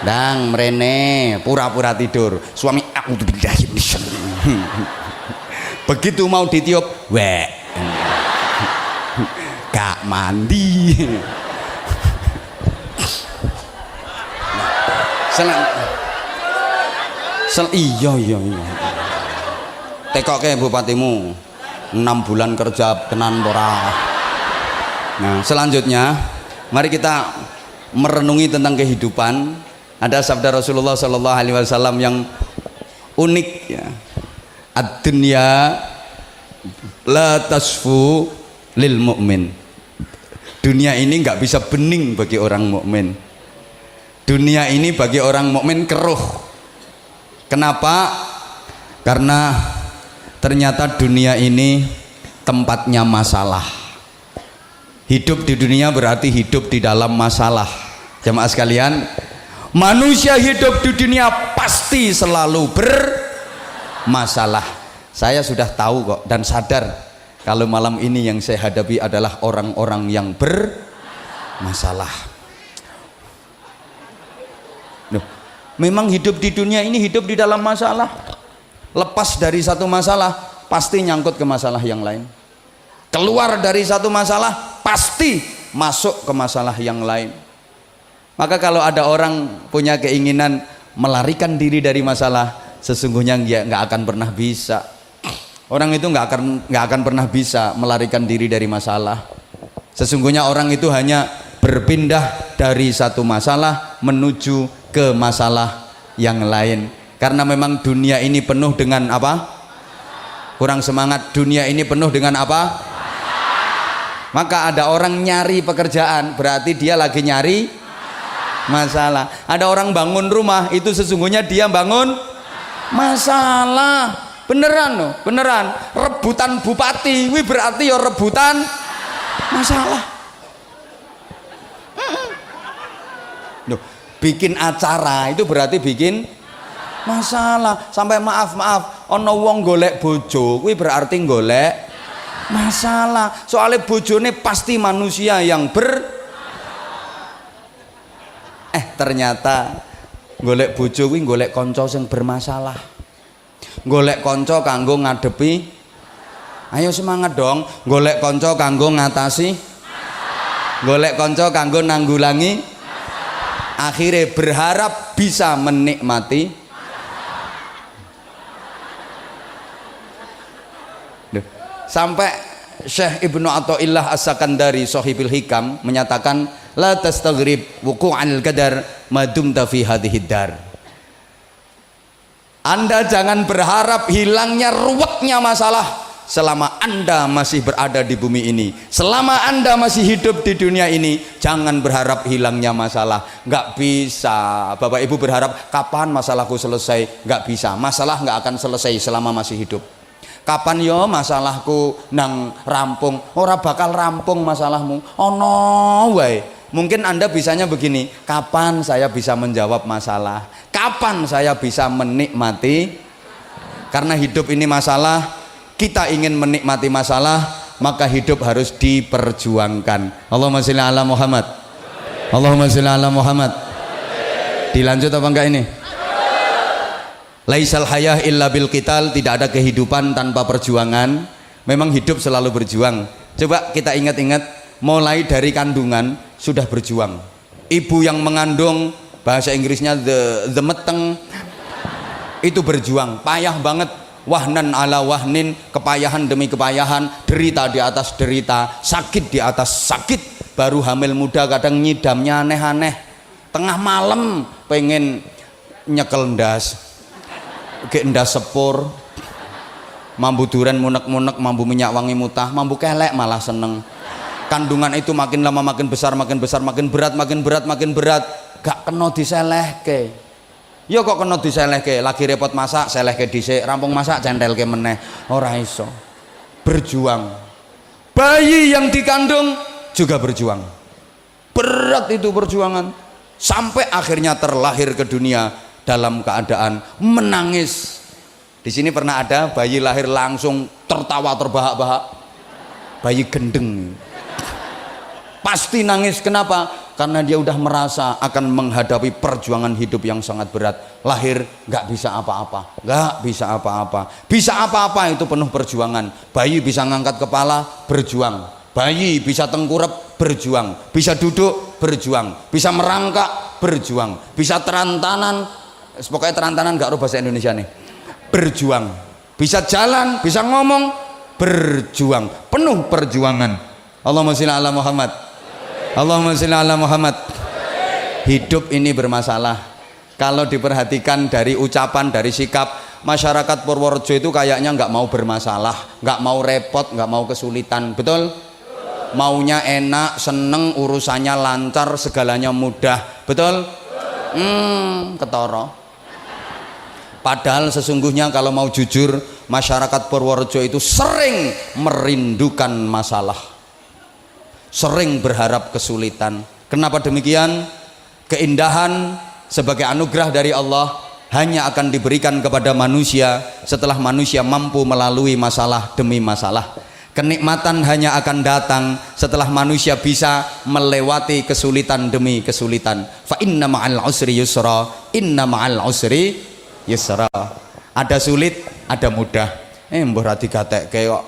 dang mrene pura-pura tidur. Suami a'udzubillahi minasyaitonir. Begitu mau ditiup, wek. Gak mandi. Iya. Tekoke bupatimu 6 bulan kerja tenan ora. Nah, selanjutnya mari kita merenungi tentang kehidupan. Ada sabda Rasulullah Sallallahu Alaihi Wasallam yang unik ya. Ad-dunya la tasfu lil mu'min. Dunia ini nggak bisa bening bagi orang mukmin. Dunia ini bagi orang mukmin keruh. Kenapa? Karena ternyata dunia ini tempatnya masalah. Hidup di dunia berarti hidup di dalam masalah. Jemaah sekalian, manusia hidup di dunia pasti selalu bermasalah. Saya sudah tahu kok dan sadar kalau malam ini yang saya hadapi adalah orang-orang yang bermasalah. Memang hidup di dunia ini hidup di dalam masalah. Lepas dari satu masalah pasti nyangkut ke masalah yang lain. Keluar dari satu masalah pasti masuk ke masalah yang lain. Maka kalau ada orang punya keinginan melarikan diri dari masalah, sesungguhnya dia nggak akan pernah bisa. Orang itu nggak akan pernah bisa melarikan diri dari masalah. Sesungguhnya orang itu hanya berpindah dari satu masalah menuju ke masalah yang lain. Karena memang dunia ini penuh dengan apa? Kurang semangat. Dunia ini penuh dengan apa? Maka ada orang nyari pekerjaan, berarti dia lagi nyari masalah. Ada orang bangun rumah, itu sesungguhnya dia bangun masalah. Beneran loh, beneran. Rebutan bupati, wih berarti ya rebutan masalah. Loh, bikin acara itu berarti bikin masalah. Sampai maaf ono wong golek bojo kuwi berarti golek masalah. Soalnya bojone pasti manusia yang ternyata golek bojo kuwi golek kanca sing bermasalah. Golek kanca kanggo ngadepi. Ayo semangat dong, golek kanca kanggo ngatasi. Golek kanca kanggo nanggulangi. Akhirnya berharap bisa menikmati. Duh. Sampai Syekh Ibnu Athaillah As-Sakandari Shahibul Hikam menyatakan la tastaghrib wuqu'al qadar madumta fi hadhihi dar. Anda jangan berharap hilangnya ruwetnya masalah selama Anda masih berada di bumi ini. Selama Anda masih hidup di dunia ini, jangan berharap hilangnya masalah. Nggak bisa. Bapak Ibu berharap kapan masalahku selesai? Nggak bisa. Masalah nggak akan selesai selama masih hidup. Kapan yo masalahku nang rampung? Ora bakal rampung masalahmu. Oh no way. Mungkin Anda bisanya begini, kapan saya bisa menjawab masalah? Kapan saya bisa menikmati? Karena hidup ini masalah, kita ingin menikmati masalah, maka hidup harus diperjuangkan. Allahumma sholli ala Muhammad. Allahumma sholli ala Muhammad. Dilanjut apa enggak ini? Laisal hayah illa bil qital, tidak ada kehidupan tanpa perjuangan. Memang hidup selalu berjuang. Coba kita ingat-ingat, mulai dari kandungan sudah berjuang. Ibu yang mengandung, bahasa Inggrisnya the meteng, itu berjuang, payah banget. Wahnan ala wahnin, kepayahan demi kepayahan, derita di atas derita, sakit di atas sakit. Baru hamil muda kadang nyidamnya aneh-aneh, tengah malam pengen nyekel ndas, ke ndas sepur, mambu duren munek-munek, mambu minyak wangi mutah, mambu kelek malah seneng. Kandungan itu makin lama makin besar, makin besar, makin berat, makin berat, makin berat. Gak kena diselehke. Ya kok kena diselehke, lagi repot masak selehke dhisik, rampung masak centelke meneh. Ora iso. Berjuang. Bayi yang dikandung juga berjuang. Berat itu perjuangan. Sampai akhirnya terlahir ke dunia dalam keadaan menangis. Di sini pernah ada bayi lahir langsung tertawa terbahak-bahak. Bayi gendeng. Pasti nangis. Kenapa? Karena dia udah merasa akan menghadapi perjuangan hidup yang sangat berat. Lahir nggak bisa apa-apa, nggak bisa apa-apa. Bisa apa-apa itu penuh perjuangan. Bayi bisa ngangkat kepala, berjuang. Bayi bisa tengkurap, berjuang. Bisa duduk, berjuang. Bisa merangkak, berjuang. Bisa terantanan, pokoknya terantanan nggak rubah bahasa Indonesia nih. Berjuang. Bisa jalan, bisa ngomong, berjuang. Penuh perjuangan. Allahumma sholli ala Muhammad. Allahumma sholli ala Muhammad. Hidup ini bermasalah. Kalau diperhatikan dari ucapan, dari sikap masyarakat Purworejo itu kayaknya nggak mau bermasalah, nggak mau repot, nggak mau kesulitan. Betul? Maunya enak, seneng, urusannya lancar, segalanya mudah. Betul? Ketoro. Padahal sesungguhnya kalau mau jujur, masyarakat Purworejo itu sering merindukan masalah, sering berharap kesulitan. Kenapa demikian? Keindahan sebagai anugerah dari Allah hanya akan diberikan kepada manusia setelah manusia mampu melalui masalah demi masalah. Kenikmatan hanya akan datang setelah manusia bisa melewati kesulitan demi kesulitan. Fa inna ma'al usri yusra, inna ma'al usri yusra. Ada sulit, ada mudah. Mbah ra digatekke kok.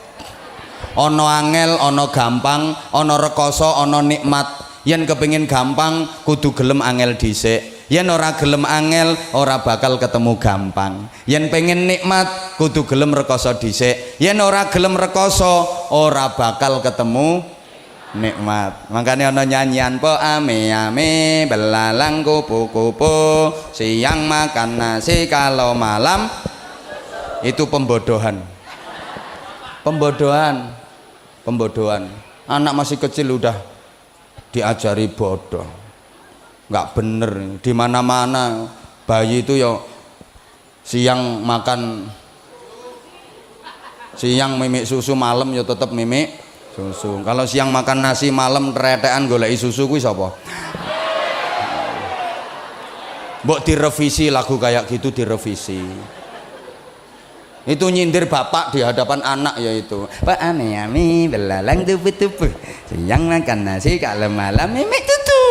Ono angel, ono gampang, ono rekoso, ono nikmat. Yen kepengin gampang kudu gelem angel dhisik. Yen ora gelem angel ora bakal ketemu gampang. Yen pengen nikmat kudu gelem rekoso dhisik. Yen ora gelem rekoso ora bakal ketemu nikmat. Makanya ono nyanyian po ame ame belalang kupu-kupu, siang makan nasi kalau malam. Itu pembodohan. Pembodohan. Anak masih kecil udah diajari bodoh, nggak bener. Di mana-mana bayi itu ya siang mimik susu, malam ya tetap mimik susu. Kalau siang makan nasi, malam teretekan goleki susu kuwi sapa? Mbok direvisi lagu kayak gitu, direvisi. Itu nyindir bapak di hadapan anak, yaitu Pak ame belalang tupu-tupu, siang makan nasi kalau malam mimik tutu.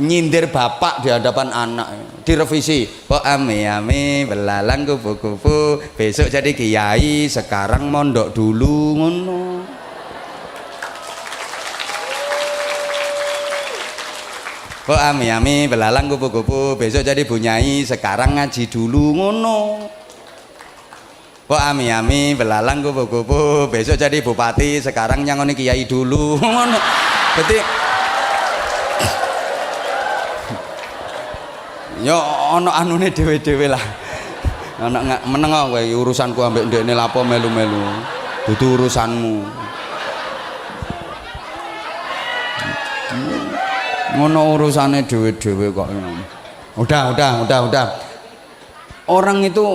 Nyindir bapak di hadapan anak, direvisi. Pak ame belalang kupu-kupu, besok jadi kiai, sekarang mondok dulu ngono. Kok ami belalang kupu-kupu, besok jadi bunyai, sekarang ngaji dulu ngono. Kok ami-ami belalang kupu-kupu besok jadi bupati, sekarang nyangoni kiai dulu. Ngono. Dadi yo ana anune dhewe-dhewe lah. Ana meneng kowe urusanku ambek ndekne lapo melu-melu. Dudu urusanmu. Ngono urusane dhewe-dhewe kok. Udah. Orang itu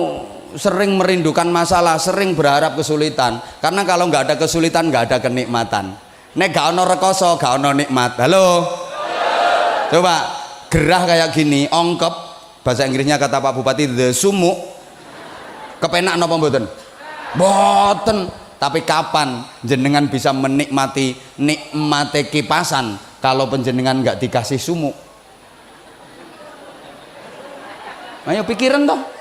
sering merindukan masalah, sering berharap kesulitan. Karena kalau nggak ada kesulitan, nggak ada kenikmatan. Nek gak ono rekoso, gak ono nikmat. Halo? Coba gerah kayak gini, ongkep. Bahasa Inggrisnya kata Pak Bupati the sumuk. Kepenak napa mboten? Mboten. Tapi kapan jenengan bisa menikmati nikmate kipasan kalau penjenengan nggak dikasih sumuk? Ayo pikiran toh.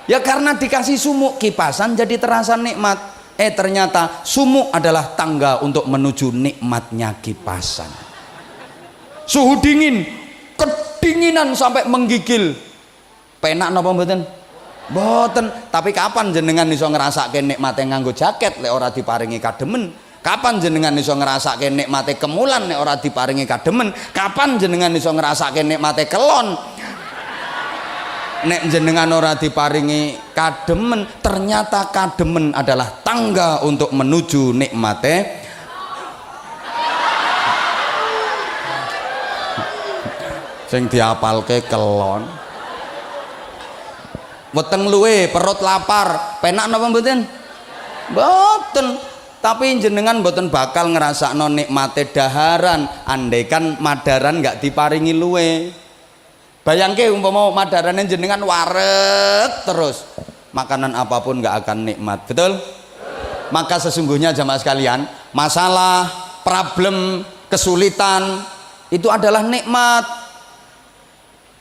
Ya karena dikasih sumuk kipasan jadi terasa nikmat. Ternyata sumuk adalah tangga untuk menuju nikmatnya kipasan. Suhu dingin, kedinginan sampai menggigil. Penak napa mboten? Mboten. Tapi kapan jenengan iso ngrasake nikmate nganggo jaket lek ora diparingi kademen? Kapan jenengan iso ngrasake nikmate kemulan nek ora diparingi kademen? Kapan jenengan iso ngrasake nikmate kelon nek jenengan ora diparingi kademen? Ternyata kademen adalah tangga untuk menuju nikmate sing diapalke kelon. Weteng luwe, perut lapar, penak napa mboten? Mboten. Tapi jenengan mboten bakal ngrasakno nikmate daharan andaikan madaran nggak diparingi luwe. Bayangke umpama madarane jenengan waret terus, makanan apapun nggak akan nikmat. Betul? Maka sesungguhnya jamaah sekalian, masalah, problem, kesulitan itu adalah nikmat.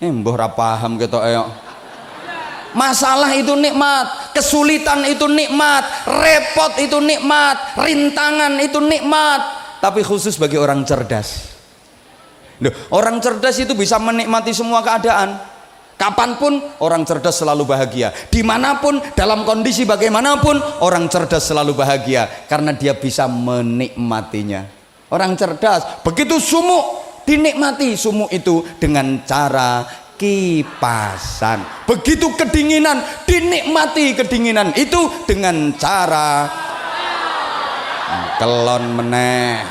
Mbah ra paham ketok ayo. Masalah itu nikmat, kesulitan itu nikmat, repot itu nikmat, rintangan itu nikmat. Tapi khusus bagi orang cerdas. Loh, orang cerdas itu bisa menikmati semua keadaan. Kapanpun orang cerdas selalu bahagia. Dimanapun, dalam kondisi bagaimanapun, orang cerdas selalu bahagia karena dia bisa menikmatinya. Orang cerdas begitu sumuk dinikmati sumuk itu dengan cara kipasan. Begitu kedinginan dinikmati kedinginan itu dengan cara kelon meneh.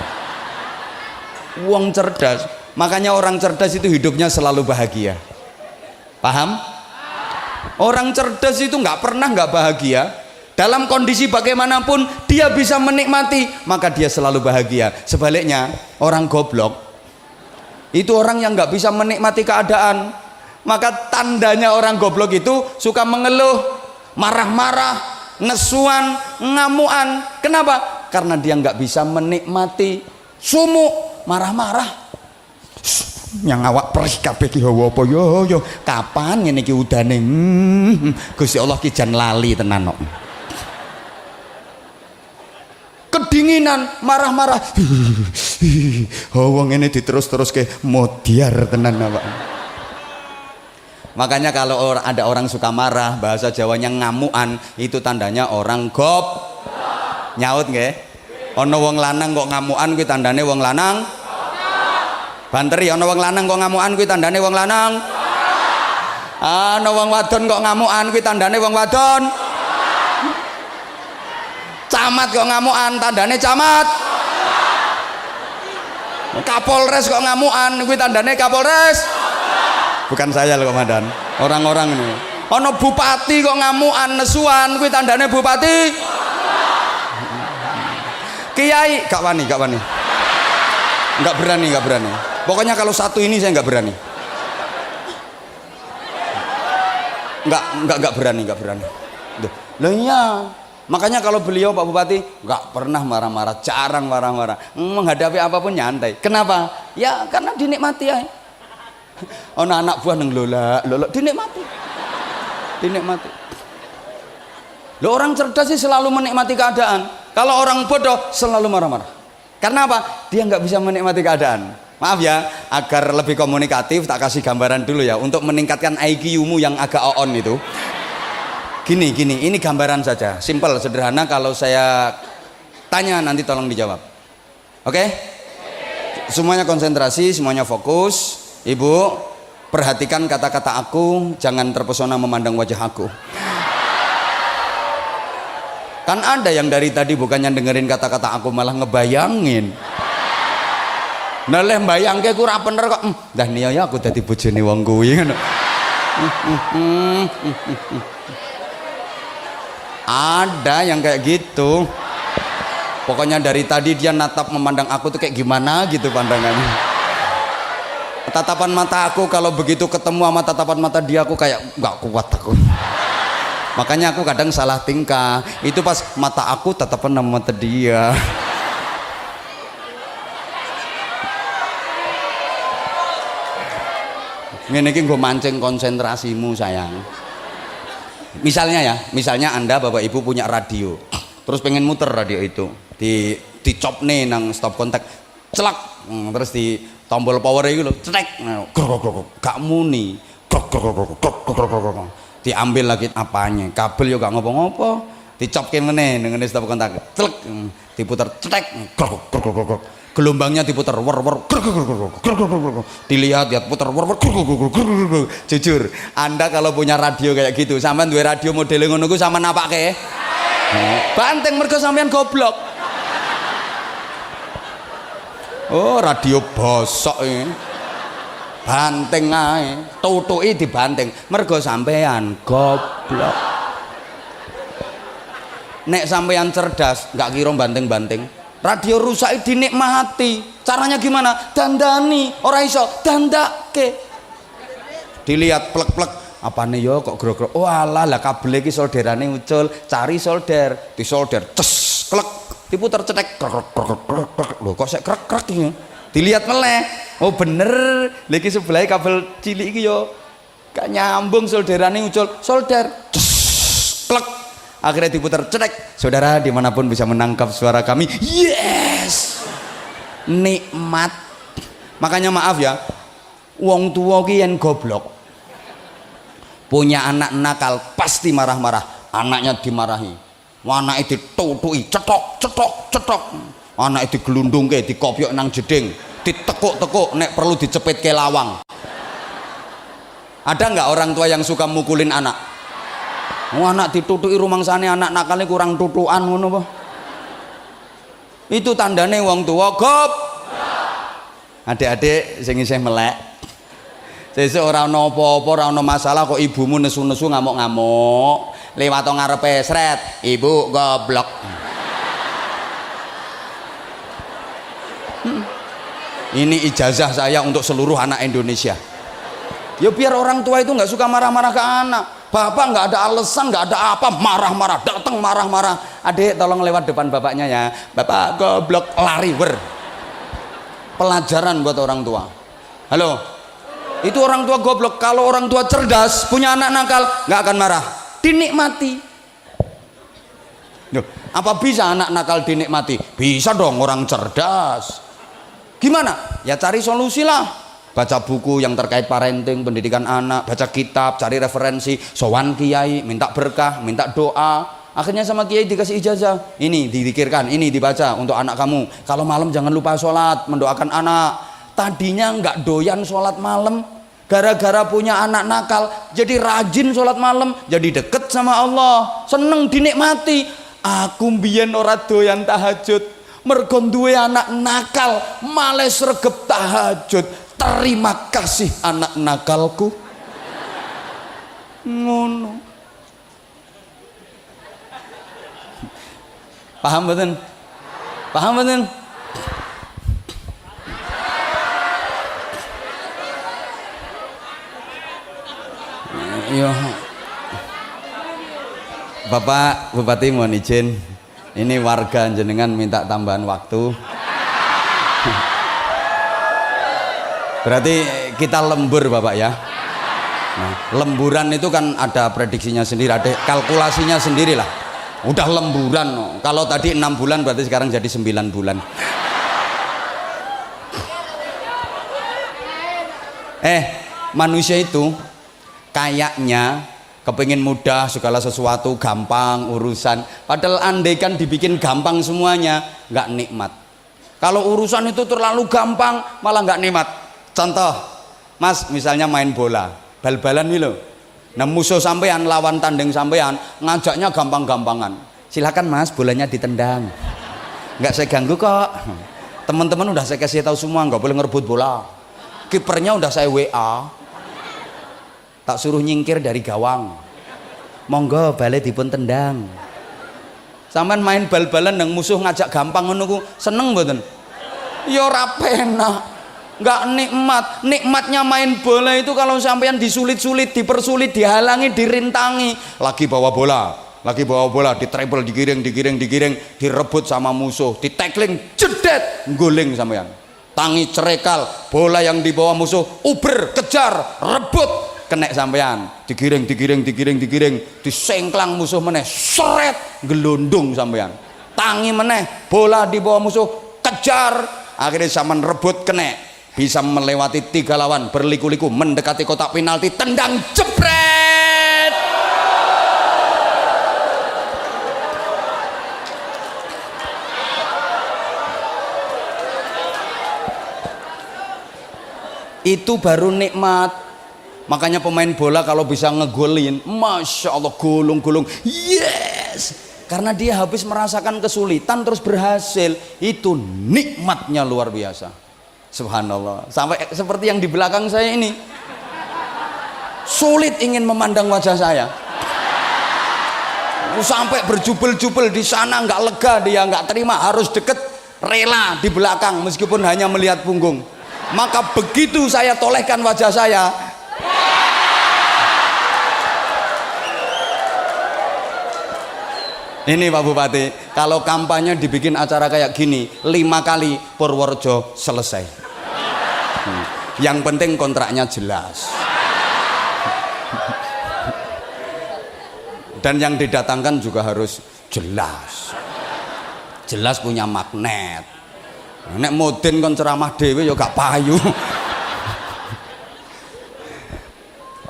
Wong cerdas. Makanya orang cerdas itu hidupnya selalu bahagia. Paham? Orang cerdas itu nggak pernah nggak bahagia. Dalam kondisi bagaimanapun dia bisa menikmati, maka dia selalu bahagia. Sebaliknya orang goblok itu orang yang nggak bisa menikmati keadaan. Maka tandanya orang goblok itu suka mengeluh, marah-marah, nesuan, ngamuan. Kenapa? Karena dia nggak bisa menikmati. Sumuk, marah-marah. Yang awak perih kabeh ki hawa apa yo kapan ngene iki udane Gusti Allah ki jan lali tenan kok. Kedinginan marah-marah hawa ngene diterus-teruske modiar tenan awak. Makanya kalau ada orang suka marah, bahasa Jawanya ngamuan, itu tandanya orang nyaut nggih. Ana wong lanang kok ngamuan kuwi tandane wong lanang. Banteri ana wong lanang kok ngamukan kuwi tandane wong lanang. Ana wong wadon kok ngamukan kuwi tandane wong wadon. Camat kok ngamukan tandane camat. Kapolres kok ngamukan kuwi tandane kapolres. Bukan saya loh komandan, orang-orang ini. Ana bupati kok ngamukan nesuan kuwi tandane bupati. Kiai gak wani. Enggak berani. Pokoknya kalau satu ini saya nggak berani. Nggak berani. Loh iya. Makanya kalau beliau Pak Bupati nggak pernah marah-marah, jarang marah-marah, menghadapi apapun nyantai. Kenapa? Ya karena dinikmati ya. Anak buah neng lola dinikmati. Loh, orang cerdas sih selalu menikmati keadaan. Kalau orang bodoh selalu marah-marah. Karena apa? Dia nggak bisa menikmati keadaan. Maaf ya, agar lebih komunikatif tak kasih gambaran dulu ya untuk meningkatkan IQ-mu yang agak on itu. Gini, ini gambaran saja, simple, sederhana. Kalau saya tanya nanti tolong dijawab. Oke? Semuanya konsentrasi, semuanya fokus. Ibu, perhatikan kata-kata aku, jangan terpesona memandang wajah aku. Kan ada yang dari tadi bukannya dengerin kata-kata aku malah ngebayangin. Nah leh mbayangke ku ra bener kok. Dah niya ya aku dadi bojone wong kuwi ngono. Ada yang kayak gitu. Pokoknya dari tadi dia natap memandang aku tuh kayak gimana gitu pandangannya. Tatapan mata aku kalau begitu ketemu sama tatapan mata dia aku kayak nggak kuat aku. Makanya aku kadang salah tingkah. Itu pas mata aku tatapan sama mata dia. Ngene iki nggo mancing konsentrasimu sayang. Misalnya Anda Bapak Ibu punya radio, terus pengen muter radio itu, dicop nih nang stop kontak, celak, terus di tombol power itu loh, cetek, gak muni, diambil lagi apanya, kabel yo gak ngopo-ngopo, dicop kemene dengan stop kontak, celak, diputar, cetek, gelombangnya diputar, dilihat putar, jujur Anda kalau punya radio kayak gitu, sampean duwe radio model ngono ku sampean napake banteng mergo sampean goblok. Oh radio bosok ini banteng ae, tutuki dibanteng mergo sampean goblok. Nek sampean cerdas gak kira banteng-banteng, radio rusak dinikmati. Caranya gimana? Dandani, ora iso dandake. Dilihat plek-plek, apane yo kok grog-grog. Oh alah lah kabel iki solderane ucul, cari solder, disolder, ces, klek, diputer cetek. Lho kok sek krek-krek iki. Dilihat meleh. Oh bener, lagi sebelah kabel cilik iki yo gak nyambung solderane ucul, solder, ces, klek. Akhirnya diputar cetek. Saudara dimanapun bisa menangkap suara kami, yes, nikmat. Makanya maaf ya, wong tua ki yen goblok, punya anak nakal pasti marah-marah. Anaknya dimarahi, anaknya ditutuki, cetok, anaknya digelundungke, dikopiok nang jeding, ditekuk-tekuk, nek perlu dicepit ke lawang. Ada nggak orang tua yang suka mukulin anak? Anak ditutuki rumangsane anak nakalnya kurang tutukan ngono apa? Itu tandane wong tua gop. Adik-adik sing isih melek. Sesuk ora ana apa-apa, ora ana masalah kok ibumu nesu-nesu ngamuk-ngamuk. Lewat ngarepe sret, ibu goblok. Ini ijazah saya untuk seluruh anak Indonesia. Ya biar orang tua itu nggak suka marah-marah ke anak. Bapak nggak ada alasan, nggak ada apa, marah-marah, datang marah-marah. Adik tolong lewat depan bapaknya ya. Bapak goblok, lari wer. Pelajaran buat orang tua. Halo, itu orang tua goblok. Kalau orang tua cerdas, punya anak nakal, nggak akan marah, dinikmati. Loh, apa bisa anak nakal dinikmati? Bisa dong, orang cerdas. Gimana? Ya cari solusi lah. Baca buku yang terkait parenting, pendidikan anak, baca kitab, cari referensi, sowan kiai, minta berkah, minta doa. Akhirnya sama kiai dikasih ijazah. Ini didikirkan, ini dibaca untuk anak kamu. Kalau malam jangan lupa sholat, mendoakan anak. Tadinya nggak doyan sholat malam, gara-gara punya anak nakal, jadi rajin sholat malam, jadi deket sama Allah, seneng dinikmati. Aku mbiyen ora doyan tahajud, mergo duwe anak nakal, males sregep tahajud. Terima kasih anak nakalku. Ngono. Paham mboten? Paham mboten? Yo. Bapak Bupati mohon izin, ini warga jenengan minta tambahan waktu. Berarti kita lembur Bapak ya. Nah, lemburan itu kan ada prediksinya sendiri, ada kalkulasinya sendiri lah. Udah lemburan, kalau tadi 6 bulan berarti sekarang jadi 9 bulan. Manusia itu kayaknya kepingin mudah segala sesuatu gampang urusan, padahal andaikan dibikin gampang semuanya nggak nikmat. Kalau urusan itu terlalu gampang malah nggak nikmat. Contoh mas, misalnya main bola bal-balan nih loh, nah musuh sampean lawan tanding sampean ngajaknya gampang-gampangan, silakan mas bolanya ditendang, nggak saya ganggu kok, teman-teman udah saya kasih tahu semua nggak boleh ngerebut bola, kipernya udah saya WA, tak suruh nyingkir dari gawang, monggo balik dipun tendang. Sampean main bal-balan yang musuh ngajak gampang ngono seneng mboten? Ya ora penak, nggak nikmat. Nikmatnya main bola itu kalau sampean disulit-sulit, dipersulit, dihalangi, dirintangi, lagi bawa bola, ditreble, digiring, direbut sama musuh, ditackling, jedet, guling sampean. Tangi cerekal, bola yang dibawa musuh uber, kejar, rebut, kena sampean, digiring, disengklang musuh meneh, seret, gelundung sampean. Tangi meneh, bola di bawah musuh, kejar, akhirnya sampean rebut kena, bisa melewati 3 lawan, berliku-liku mendekati kotak penalti, tendang, jebret. Itu baru nikmat. Makanya pemain bola kalau bisa ngegolin, masya Allah, gulung-gulung, yes, karena dia habis merasakan kesulitan terus berhasil. Itu nikmatnya luar biasa, subhanallah. Sampai seperti yang di belakang saya ini, sulit ingin memandang wajah saya, sampai berjubel-jubel di sana, nggak lega, dia nggak terima, harus deket, rela di belakang meskipun hanya melihat punggung. Maka begitu saya tolehkan wajah saya, ini Pak Bupati, kalau kampanye dibikin acara kayak gini 5 kali Purworejo selesai. Yang penting kontraknya jelas. Dan yang didatangkan juga harus jelas. Jelas punya magnet. Nek modin kon ceramah dhewe ya gak payu.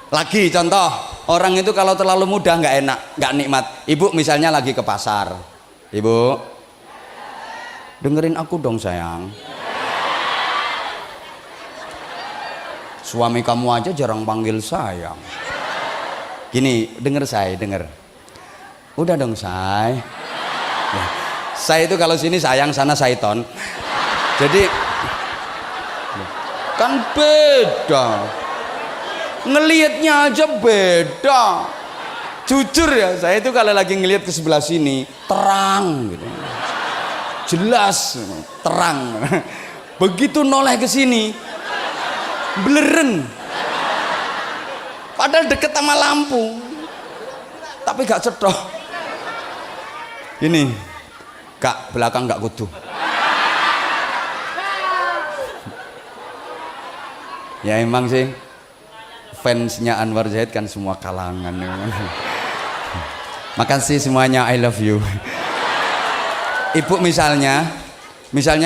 Lagi contoh, orang itu kalau terlalu mudah nggak enak, nggak nikmat. Ibu misalnya lagi ke pasar, ibu dengerin aku dong sayang, suami kamu aja jarang panggil sayang. Gini, denger udah dong say ya. Saya itu kalau sini sayang, sana sayton, jadi kan beda, ngelihatnya aja beda. Jujur ya, saya itu kalau lagi ngelihat ke sebelah sini terang gitu, jelas terang. Begitu noleh ke sini bleren, padahal deket sama lampu tapi gak cetok. Ini kak, belakang gak kudu ya. Emang sih fansnya Anwar Zahid kan semua kalangan. Makasih semuanya, I love you. Ibu misalnya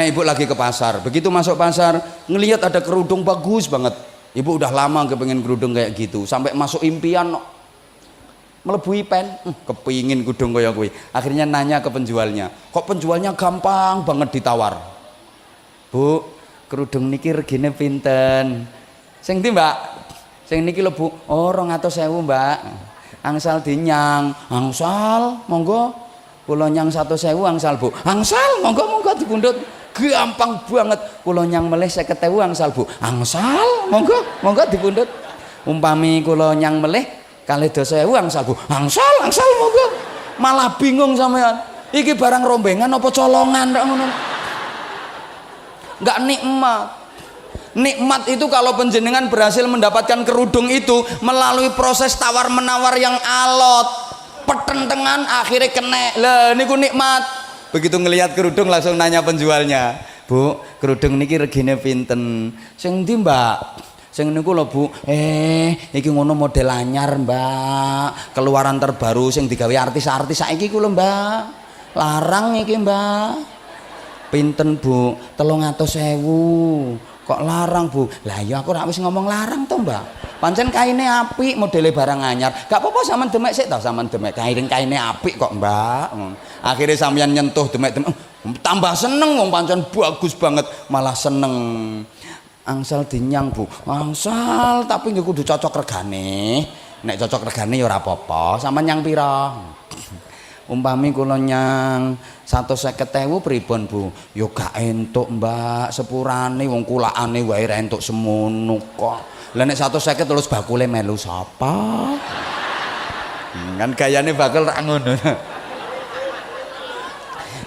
ibu lagi ke pasar, begitu masuk pasar ngelihat ada kerudung bagus banget, ibu udah lama kepengen kerudung kayak gitu, sampai masuk impian melebui pen, kepingin kerudung kayak gue. Akhirnya nanya ke penjualnya, kok penjualnya gampang banget ditawar. Bu, kerudung niki regine pinten? Sing ndi mbak? Sing niki lho bu. Oh 200.000 mbak. Angsal dinyang. Angsal monggo. Kula nyang 100.000 angsal bu. Angsal monggo dipundhut. Gampang banget. Kula nyang melih 50.000 angsal bu. Angsal monggo dipundhut. Umpami kula nyang melih 2.000 angsal bu. Angsal monggo. Malah bingung sampean. Iki barang rombengan apa colongan ndak ngono. Enggak nikmat. Nikmat itu kalau penjenengan berhasil mendapatkan kerudung itu melalui proses tawar menawar yang alot, pertentangan akhirnya kena. Lah niku nikmat. Begitu ngelihat kerudung langsung nanya penjualnya, bu, kerudung niki regine pinten? Sing ndi mbak? Sing niku lho bu. Iki ngono model anyar mbak, keluaran terbaru sing digawe artis-artis saiki ku lho mbak. Larang iki mbak. Pinten bu? 300.000. Kok larang Bu? Lah ya aku ora wis ngomong larang to Mbak. Pancen kaine apik, modele barang anyar. Gak apa-apa sampean demek sik to, sampean demek. Kaine apik kok Mbak. Akhirnya sampean nyentuh demek-demek. Tambah seneng wong pancen bagus banget, malah seneng. Angsal dinyang Bu. Angsal tapi nggih kudu cocok regane. Nek cocok regane ya ora apa-apa. Sampeyan nyang pira? Umpami kula nyang 150.000 pripun Bu? Ya gak entuk Mbak, sepurane wong kulakane wae ra entuk semono kok. Lah nek 150 terus bakule melu sapa? Kan gayane bakul ra ngono.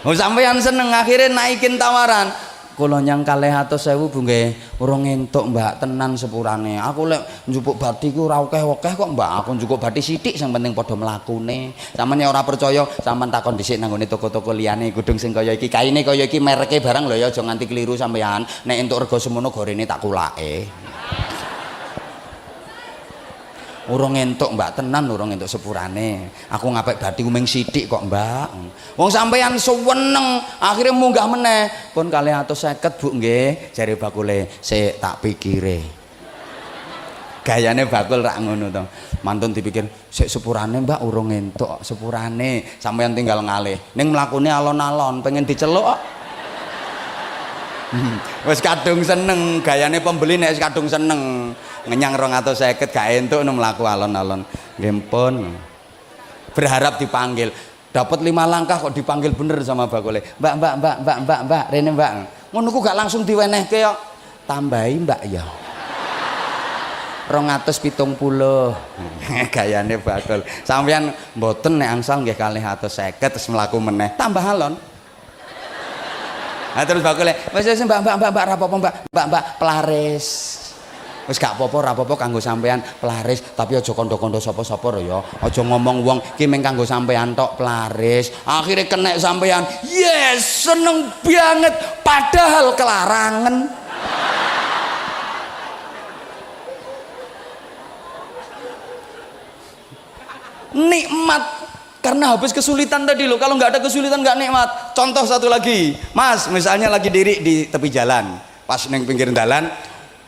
Wong sampeyan seneng akhirnya naikin tawaran. Kula nyang 200.000 Bu nggih, urung entuk Mbak tenan sepurane. Aku lek njupuk bathi ku ora akeh-akeh kok Mbak. Aku njupuk bathi sithik sing penting padha mlakune. Sampeyan ora percaya, sampeyan takon dhisik nang ngene toko-toko liyane gudung sing kaya iki, kaine kaya iki, mereke barang lho ya aja nganti keliru sampeyan. Nek entuk rega semono gorene tak kulake. Urung entuk Mbak tenan, urung entuk sepurane. Aku ngapik bathi kuming sithik kok Mbak. Wong sampeyan suweneng, akhirnya munggah meneh. Pun 250 Bu nggih, jare bakule sik tak pikire. Gayane bakul rak ngono to. Mantun dipikir, sik sepurane Mbak urung entuk sepurane. Sampeyan tinggal ngalih. Ning mlakune alon-alon, pengen diceluk kok. Wis kadung seneng, gayane pembeli nek kadung seneng. Ngenyang 250 gak entuk mlaku alon-alon. Nggih pun. Berharap dipanggil. Dapat 5 langkah kok dipanggil bener sama bakule. Mbak, rene Mbak. Ngono ku gak langsung diwenehke kok. Tambahi Mbak ya. 270. Gayane bakul. Sampeyan mboten nek angsal nggih 250 terus mlaku meneh. Tambah alon. Nah terus bakule, wis Mbak rapopo Mbak pelaris. Wis gak apa-apa ora apa-apa kanggo sampean pelaris, tapi aja kandha-kandha sapa-sapa lho ya. Aja ngomong wong ki mung kanggo sampean tok pelaris. Akhire kenek sampean. Yes, seneng banget padahal kelarangan. Nikmat karena habis kesulitan tadi loh. Kalau nggak ada kesulitan nggak nikmat. Contoh satu lagi, Mas, misalnya lagi diri di tepi jalan, pas neng pinggir jalan,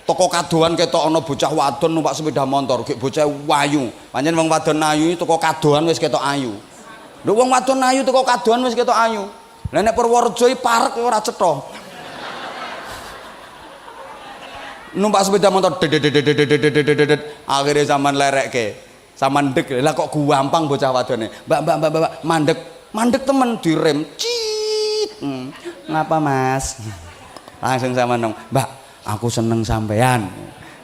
toko kadoan ketok ono bocah wadon numpak sepeda motor, kayak bocah wayu. Pancen wong wadon ayu toko kadoan wis ketok ayu. Lho wong wadon ayu toko kadoan wis ketok ayu. Lah nek Purworejo parek ora cetha. Numpak sepeda motor akhirnya zaman lerekke. Saman dek lah kok gampang bocah wadone. Mbak mandek temen direm cit. Ngapa Mas? Langsung sama nong Mbak, aku seneng sampean.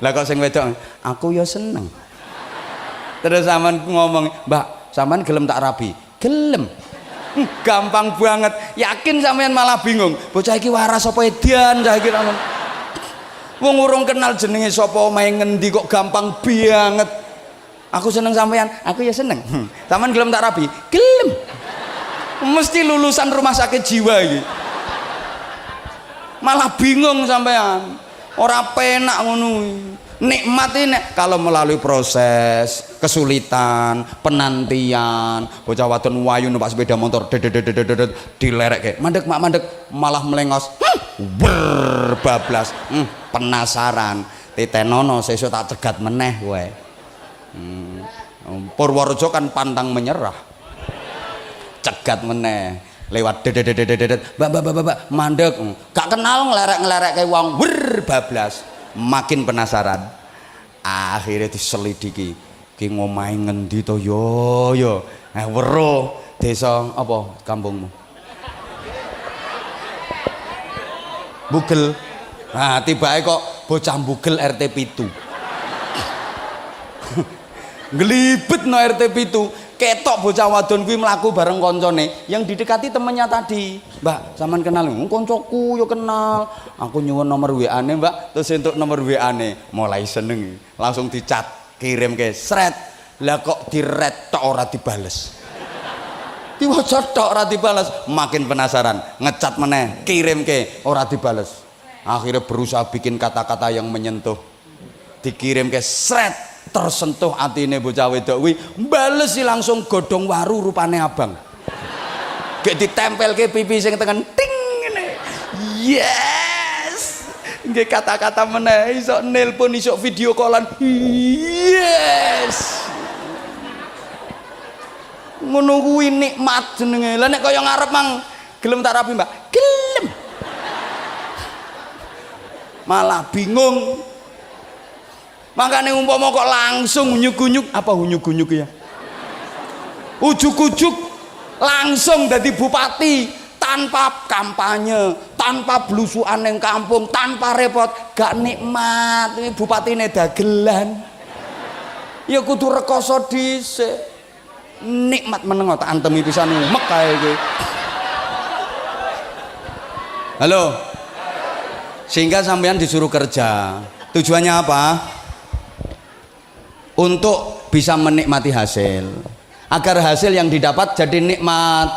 Lah kok sing wedok aku ya seneng. Terus sampean ngomong Mbak, sampean gelem tak rabi? Gelem. Gampang banget. Yakin sampean malah bingung. Bocah iki waras apa edan cah iki ngomong. Wong urung kenal jenenge sapa omahe ngendi kok gampang banget. Aku seneng sampean, aku ya seneng. Sampean gelem tak rabi? Gelem. Mesti lulusan rumah sakit jiwa iki. Malah bingung sampean. Ora penak ngono. Nikmat ini kalau melalui proses kesulitan, penantian, bocah wadon wayu numpak sepeda motor dilerekke. Mandek mak mandek malah melengos. Berbablas. Penasaran. Titenono sesuk tak cegat meneh kowe. Purworejo kan pantang menyerah, cegat meneh lewat mbak mandek gak kenal ngelerek kayak wong bablas makin penasaran akhirnya diselidiki ki ngomahe ngendi to yo weruh desa apa kampungmu Bugel. Nah tibae kok bocah Bugel RT 7 ngelibet no RT itu ketok bocah wadon kuwi mlaku bareng koncone yang didekati temennya tadi. Mbak, sampean kenal? Koncoku yo kenal. Aku nyuwun nomor WA-ne, Mbak. Terus entuk nomor WA-ne, mulai seneng. Langsung dicat, kirim ke sret. Lah kok diret tok ora dibales. Diwaca tok ora dibales, makin penasaran, ngecat meneh, kirim ke ora dibales. Akhirnya berusaha bikin kata-kata yang menyentuh. Dikirim ke sret. Tersentuh atine bocah wedok kuwi bales sih langsung godhong waru rupane abang. Gek ditempelke pipi sing tengen ting ngene. Yes. nggih kata-kata meneh iso nelpon iso video callan yes ngono kuwi nikmat jenenge lah nek kaya ngarep mang gelem tak rapi mbak gelem malah bingung makanya umpama kok langsung unyuk-unyuk apa unyuk-unyuk ya ujuk-ujuk langsung jadi bupati tanpa kampanye tanpa blusukan yang kampung tanpa repot gak nikmat ini bupati ini dagelan ya kudu rekoso dhisik nikmat meneng tak antemi pisan mek kae iki halo sehingga sampean disuruh kerja tujuannya apa untuk bisa menikmati hasil agar hasil yang didapat jadi nikmat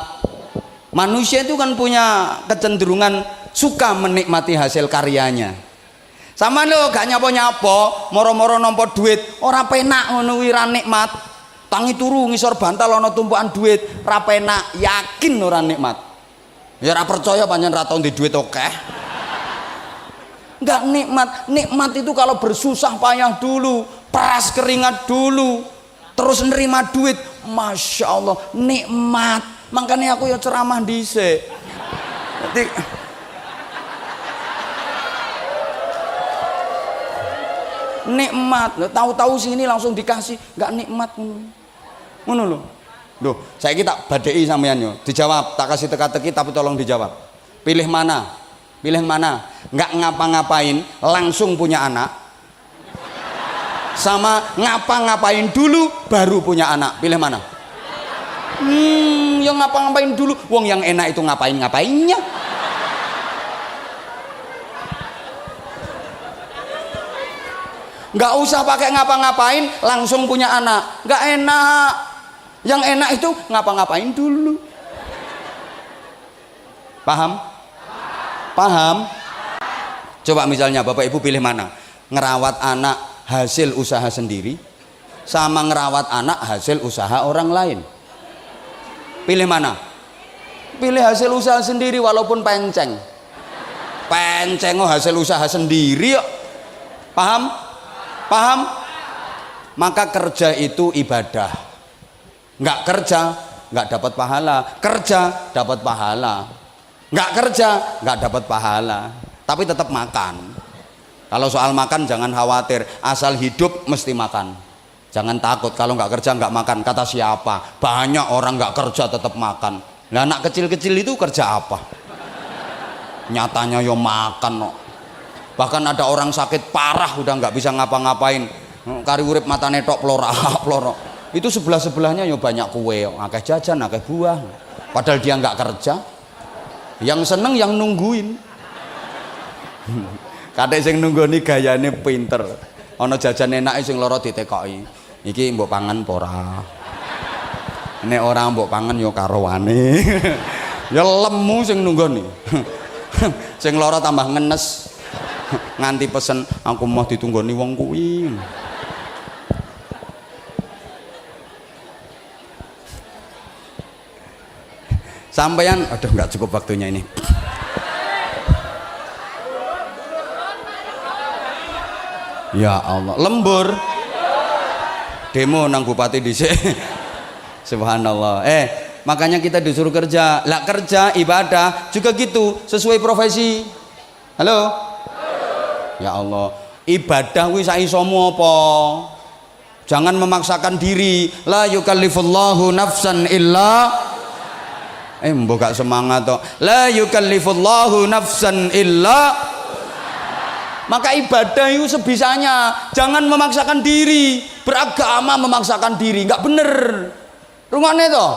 manusia itu kan punya kecenderungan suka menikmati hasil karyanya sama lo gak nyapo-nyapo moro-moro nompo duit ora penak ngono kuwi ra nikmat tangi turu ngisor bantal ana tumpukan duit ra penak yakin ora nikmat ya ora percaya pancen ra tau ndek duit akeh nggak nikmat itu kalau bersusah payah dulu peras keringat dulu terus nerima duit masya Allah nikmat makanya aku ya ceramah dhisik jadi nikmat tahu-tahu sini langsung dikasih nggak nikmat ngono lho loh saya kita badai sampean yo dijawab tak kasih teka-teki tapi tolong dijawab pilih mana nggak ngapa-ngapain langsung punya anak sama ngapa-ngapain dulu baru punya anak pilih mana yang ngapa-ngapain dulu wong yang enak itu ngapainnya nggak usah pakai ngapa-ngapain langsung punya anak nggak enak yang enak itu ngapa-ngapain dulu paham coba misalnya bapak ibu pilih mana ngerawat anak hasil usaha sendiri sama ngerawat anak hasil usaha orang lain pilih mana pilih hasil usaha sendiri walaupun penceng hasil usaha sendiri yuk paham maka kerja itu ibadah nggak kerja nggak dapat pahala kerja dapat pahala nggak kerja nggak dapat pahala tapi tetap makan kalau soal makan jangan khawatir asal hidup mesti makan jangan takut kalau nggak kerja nggak makan kata siapa banyak orang nggak kerja tetap makan nah anak kecil-kecil itu kerja apa nyatanya yo makan no. Bahkan ada orang sakit parah udah nggak bisa ngapa-ngapain kari urip matane tok ploro itu sebelah-sebelahnya yo banyak kue akeh jajan akeh buah padahal dia nggak kerja yang seneng yang nungguin kadek sing nunggoni gayane pinter ana jajan enak sing loro ditekoki iki mbok pangan apa ora nek ora mbok pangan yo karowane ya lemu sing nunggoni sing loro tambah ngenes nganti pesen aku mau ditunggoni wong kuwi sampeyan aduh nggak cukup waktunya ini ya Allah lembur demo nang bupati dhisik subhanallah makanya kita disuruh kerja lah kerja ibadah juga gitu sesuai profesi halo ya Allah ibadah kuwi sak isomu apa jangan memaksakan diri la yukallifullahu nafsan illa mbok gak semangat toh la yukallifullahu nafsan illa maka ibadah itu sebisanya jangan memaksakan diri beragama memaksakan diri nggak bener rungokne toh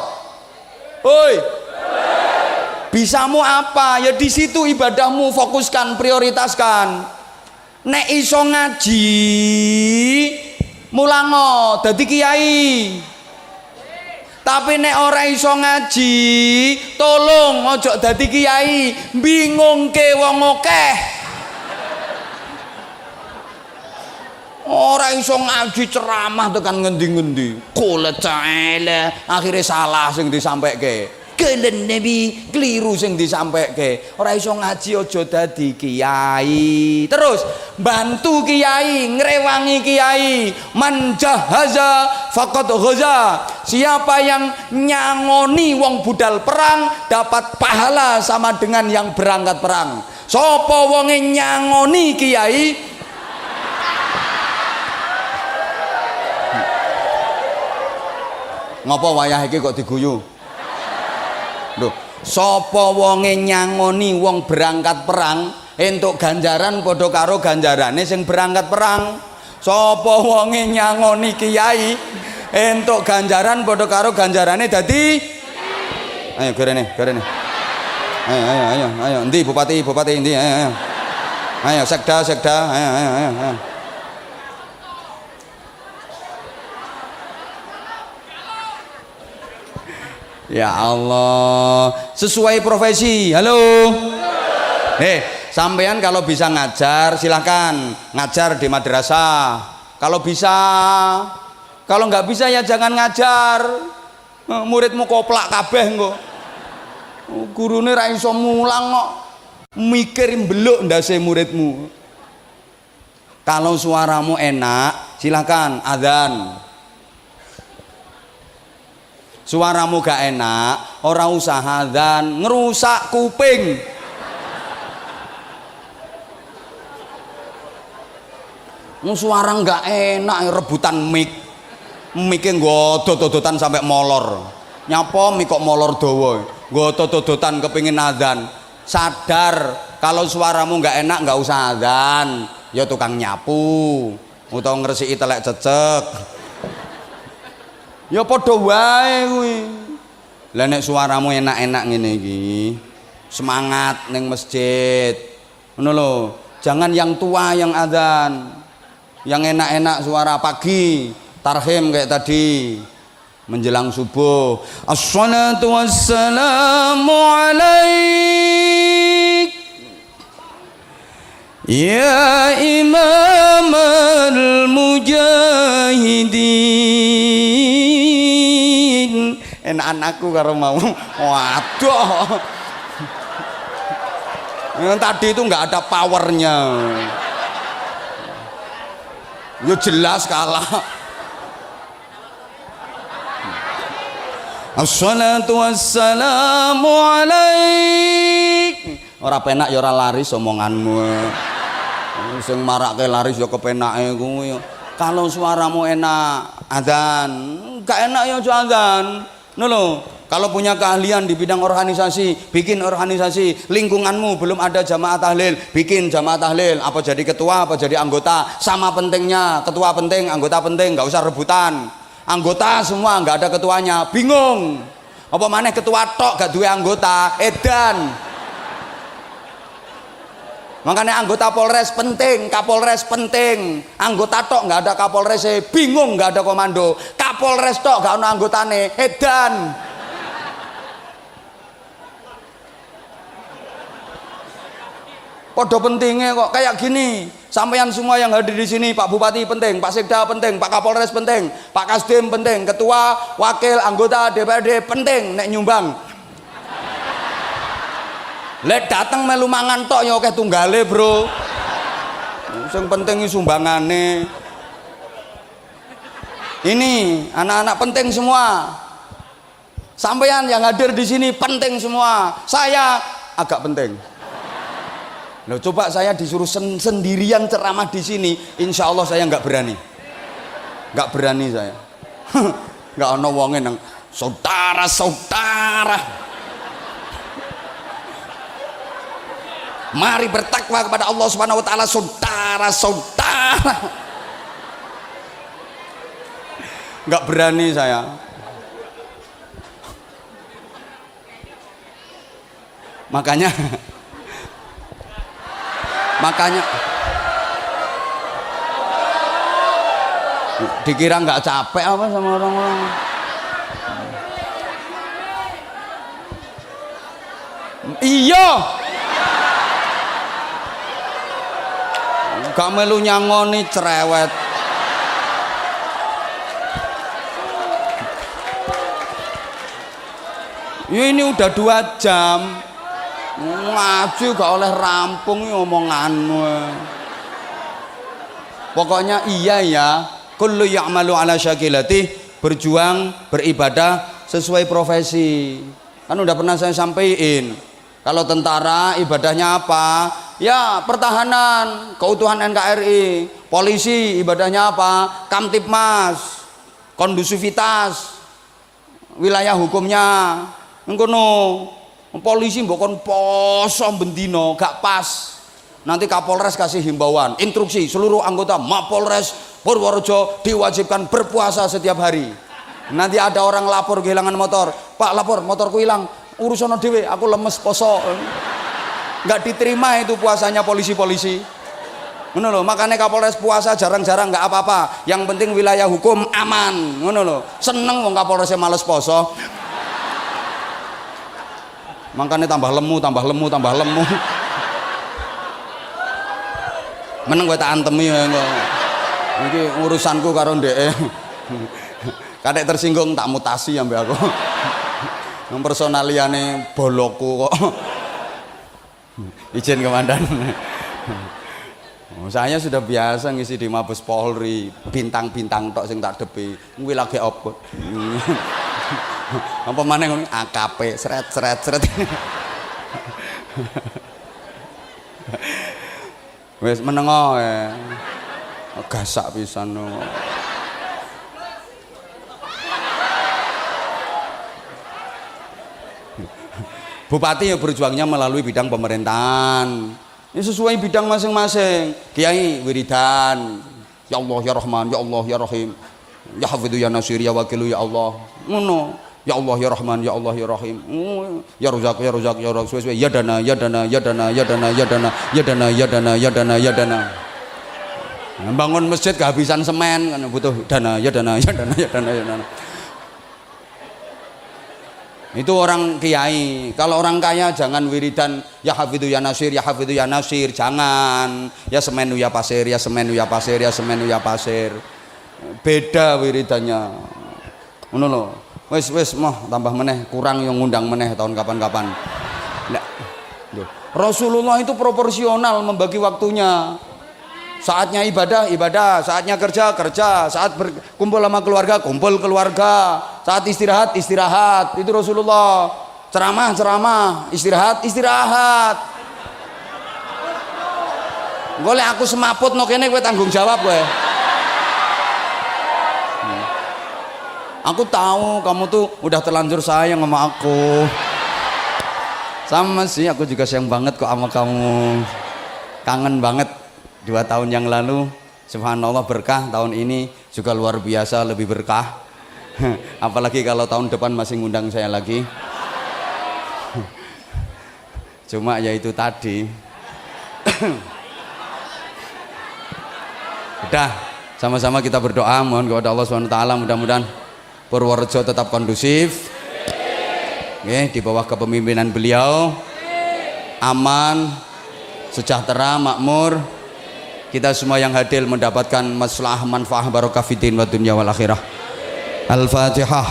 oi bisamu apa ya di situ ibadahmu fokuskan prioritaskan nek iso ngaji mulango dadi kiai tapi nek ora iso ngaji tolong ojo dadi kiai bingungke wong akeh ora iso ngaji ceramah tekan ngendi-ngendi kulet caele akhirnya salah sing disampaike kelen Nabi keliru sing disampaike. Ora iso ngaji aja dadi kiai. Terus bantu kiai, ngrewangi kiai. Man jahaza faqad ghaza. Siapa yang nyangoni wong budal perang dapat pahala sama dengan yang berangkat perang. Sapa wonge nyangoni kiai ngapa wayah iki kok diguyu? Lho, sapa wonge nyangoni wong berangkat perang entuk ganjaran padha karo ganjarane sing berangkat perang. Sapa wonge nyangoni kiai entuk ganjaran padha karo ganjarane dadi ayo gerene. Ayo. Endi bupati endi? Ayo. Ayo sekda. Ayo. Ya Allah, sesuai profesi. Halo. Sampean kalau bisa ngajar silahkan ngajar di madrasah. Kalau bisa, kalau nggak bisa ya jangan ngajar. Muridmu koplak kabeh engko. Gurune ra iso mulang kok. Mikir mbeluk ndase muridmu. Kalau suaramu enak, silahkan adzan. Suaramu gak enak, ora usah adzan, ngerusak kuping. Suara gak enak rebutan mic. Mic-e godot-dodotan sampai molor. Nyapa mic kok molor dawa. Godot-dodotan kepengin adzan. Sadar kalau suaramu gak enak gak usah adzan. Ya tukang nyapu utawa ngresiki telek cecek. Ya padha wae kuwi. Lah nek suaramu enak-enak ngene iki, semangat ning masjid. Ngono lho. Jangan yang tua yang adzan. Yang enak-enak suara pagi, tarhim kayak tadi. Menjelang subuh. Assalatu wassalamu alaik ya imam al-mujahidin. Enak anakku karo mau. Waduh. Yang tadi itu nggak ada powernya. Ya jelas kalah. Assalatu wassalamu alaik. Ora penak ya ora laris omonganmu. Sing marake laris ya kepenake kuwi. Kalau suaramu enak adzan, gak enak ya aja adzan. Ngono. Kalau punya keahlian di bidang organisasi, bikin organisasi. Lingkunganmu belum ada jamaah tahlil, bikin jamaah tahlil. Apa jadi ketua, apa jadi anggota, sama pentingnya. Ketua penting, anggota penting, nggak usah rebutan. Anggota semua nggak ada ketuanya, bingung. Apa maneh ketua tok gak duwe anggota, edan. Makanya anggota Polres penting, Kapolres penting. Anggota tok nggak ada Kapolres, bingung, nggak ada komando. Kapolres tok nggak ada anggotane, edan. Podo pentingnya kok kayak gini. Sampeyan semua yang hadir di sini, Pak Bupati penting, Pak Sekda penting, Pak Kapolres penting, Pak Kasdim penting, ketua, wakil, anggota DPRD penting nek nyumbang. Lek datang melu mangan tok ya akeh tunggale, Bro. Sing penting sumbangane. Ini anak-anak penting semua. Sampeyan yang hadir di sini penting semua. Saya agak penting. Loh, coba saya disuruh sendirian ceramah di sini, insya Allah saya nggak berani, saya. Nggak ono wonge nang saudara. Mari bertakwa kepada Allah Subhanahu Wa Taala, saudara. Nggak berani saya. Makanya dikira nggak capek apa sama orang-orang. Iya, gak melu nyangoni cerewet. Ya ini udah 2 jam ngaji gak oleh rampung omonganmu. Pokoknya iya ya, kullu ya'malu ala syakilati, berjuang beribadah sesuai profesi. Kan udah pernah saya sampaikan, kalau tentara ibadahnya apa? Ya pertahanan, keutuhan NKRI. Polisi ibadahnya apa? Kamtipmas, kondusivitas, wilayah hukumnya. Ngono. Polisi mbok poso bendino gak pas. Nanti Kapolres kasih himbauan, instruksi seluruh anggota Mapolres Purworejo diwajibkan berpuasa setiap hari. Nanti ada orang lapor kehilangan motor, Pak lapor motorku hilang, urusan dhewe aku lemes poso. Nggak diterima itu puasanya polisi-polisi. Ngono lho, makanya Kapolres puasa jarang-jarang nggak apa-apa. Yang penting wilayah hukum aman. Ngono lho. Seneng wong Kapolresnya males poso. Makanya tambah lemu. Meneng gue tak antemi ya kok. Iki urusanku karo ndeke. Kadek tersinggung tak mutasi ambek aku. Yang personaliane bolokku kok. Izin komandan. Saya sudah biasa ngisi di Mabes Polri, bintang-bintang tok sing tak depi. Kuwi lagi apa? Apa maneh ngono AKP sret. Wis menengo gasak pisan. Bupati ya berjuangnya melalui bidang pemerintahan. Ini sesuai bidang masing-masing. Kiai wiridan, ya Allah ya Rahman, ya Allah ya Rahim, ya Hafidhu ya Nasir ya Wakilu ya Allah. Ngono. Ya Allah ya Rahman, ya Allah ya Rahim. Ya Razak ya Razak ya Razak. Ya Dana ya Dana ya Dana ya Dana ya Dana ya Dana ya Dana ya Dana ya Dana. Bangun masjid kehabisan semen kan butuh dana ya Dana ya Dana ya Dana ya Dana. Itu orang kiai. Kalau orang kaya jangan wiridan ya Hafidhu ya Nasir, ya Hafidhu ya Nasir, jangan. Ya semenu ya pasir, ya semenu ya pasir, ya semenu ya pasir. Beda wiridannya. Ngono lho. Wis moh tambah meneh, kurang yang ngundang meneh tahun kapan-kapan. Nah, Rasulullah itu proporsional membagi waktunya. Saatnya ibadah, saatnya kerja, saat berkumpul sama keluarga, kumpul keluarga, saat istirahat, itu Rasulullah. Ceramah, istirahat. Golek aku semaput no kene kowe tanggung jawab kowe. Aku tahu kamu tuh udah terlanjur sayang sama aku. Sama sih, aku juga sayang banget kok sama kamu. Kangen banget 2 tahun yang lalu. Subhanallah berkah, tahun ini juga luar biasa lebih berkah. Apalagi kalau tahun depan masih ngundang saya lagi. Cuma ya itu tadi. Udah, sama-sama kita berdoa mohon kepada Allah SWT mudah-mudahan Purworejo tetap kondusif, di bawah kepemimpinan beliau, aman, sejahtera, makmur. Kita semua yang hadir mendapatkan maslahah, manfaah, barokah fiddin wa dunya wal akhirah. Al-Fatihah.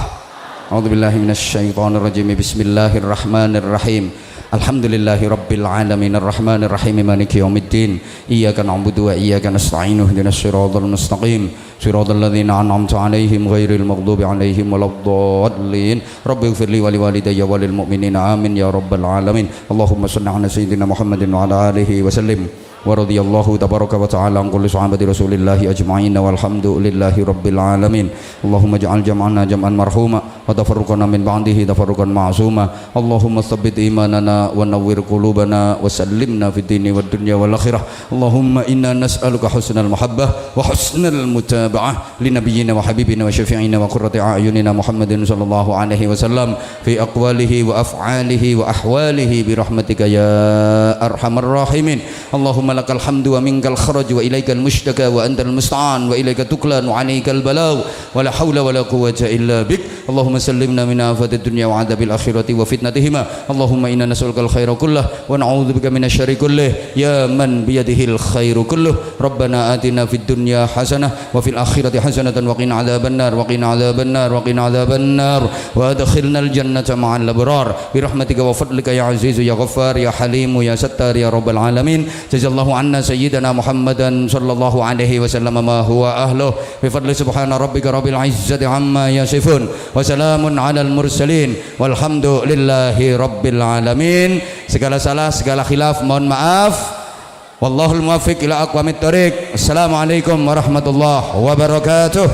A'udzubillahi minasyaitonirrajim. Bismillahirrahmanirrahim. Alhamdulillahi rabbil alamin arrahmanir rahim maliki yaumiddin iyyaka na'budu wa iyyaka nasta'in ihdinas siratal mustaqim siratal ladzina an'amta 'alaihim ghairil maghdubi 'alaihim waladdallin rabbighfirli wa liwalidayya wa lil mu'minina amin ya rabbal alamin. Allahumma shalli 'ala sayyidina Muhammadin wa 'ala alihi wa sallim. Wa radhiyallahu tabaraka wa ta'ala an kulli sahabati rasulillahi ajma'in walhamdulillahi rabbil alamin. Allahumma ij'al jam'ana jam'an marhuma wa tafarruqana min ba'dihi tafarruqan ma'suma. Allahumma tsabbit imanana wa nawwir qulubana wa sallimna fid dini wad dunya wal akhirah. Allahumma inna nas'aluka husnal muhabbah wa husnal mutaba'ah li nabiyyina wa habibina wa syafi'ina wa qurrati a'yunina Muhammadin sallallahu alaihi wasallam fi aqwalihi wa af'alihi wa ahwalihi bi rahmatika ya arhamar rahimin. Allahumma lakal hamdu wa minkal kharaj wa ilaikal mushtaka wa antal musta'an wa ilaika tuklan wa alaikal balagh wa la haula wa la quwwata illa bik. Allahumma sallimna min afatid dunya wa adabil akhirati wa fitnatihima. Allahumma inna nas'aluka al-khaira kullah wa na'udzubika minasyarri kullih ya man biyadihil khairu kulluh. Rabbana atina fid dunya hasanah wa fil akhirati hasanatan wa qina adzabannar wa qina adzabannar wa qina adzabannar wa adkhilnal jannata ma'al abrar bi rahmatika wa fadlika ya azizu ya ghaffar ya halimu ya sattar ya rabbal alamin. Jazallahu anna sayyidana Muhammadan sallallahu alaihi wasallam ma huwa ahluh bi fadli subhana rabbika rabbil izzati amma yasifun wa salamun alal mursalin walhamdulillahi rabbil alamin. Segala salah segala khilaf mohon maaf. Wallahul muwaffiq ila aqwamit thoriq. Assalamualaikum warahmatullahi wabarakatuh.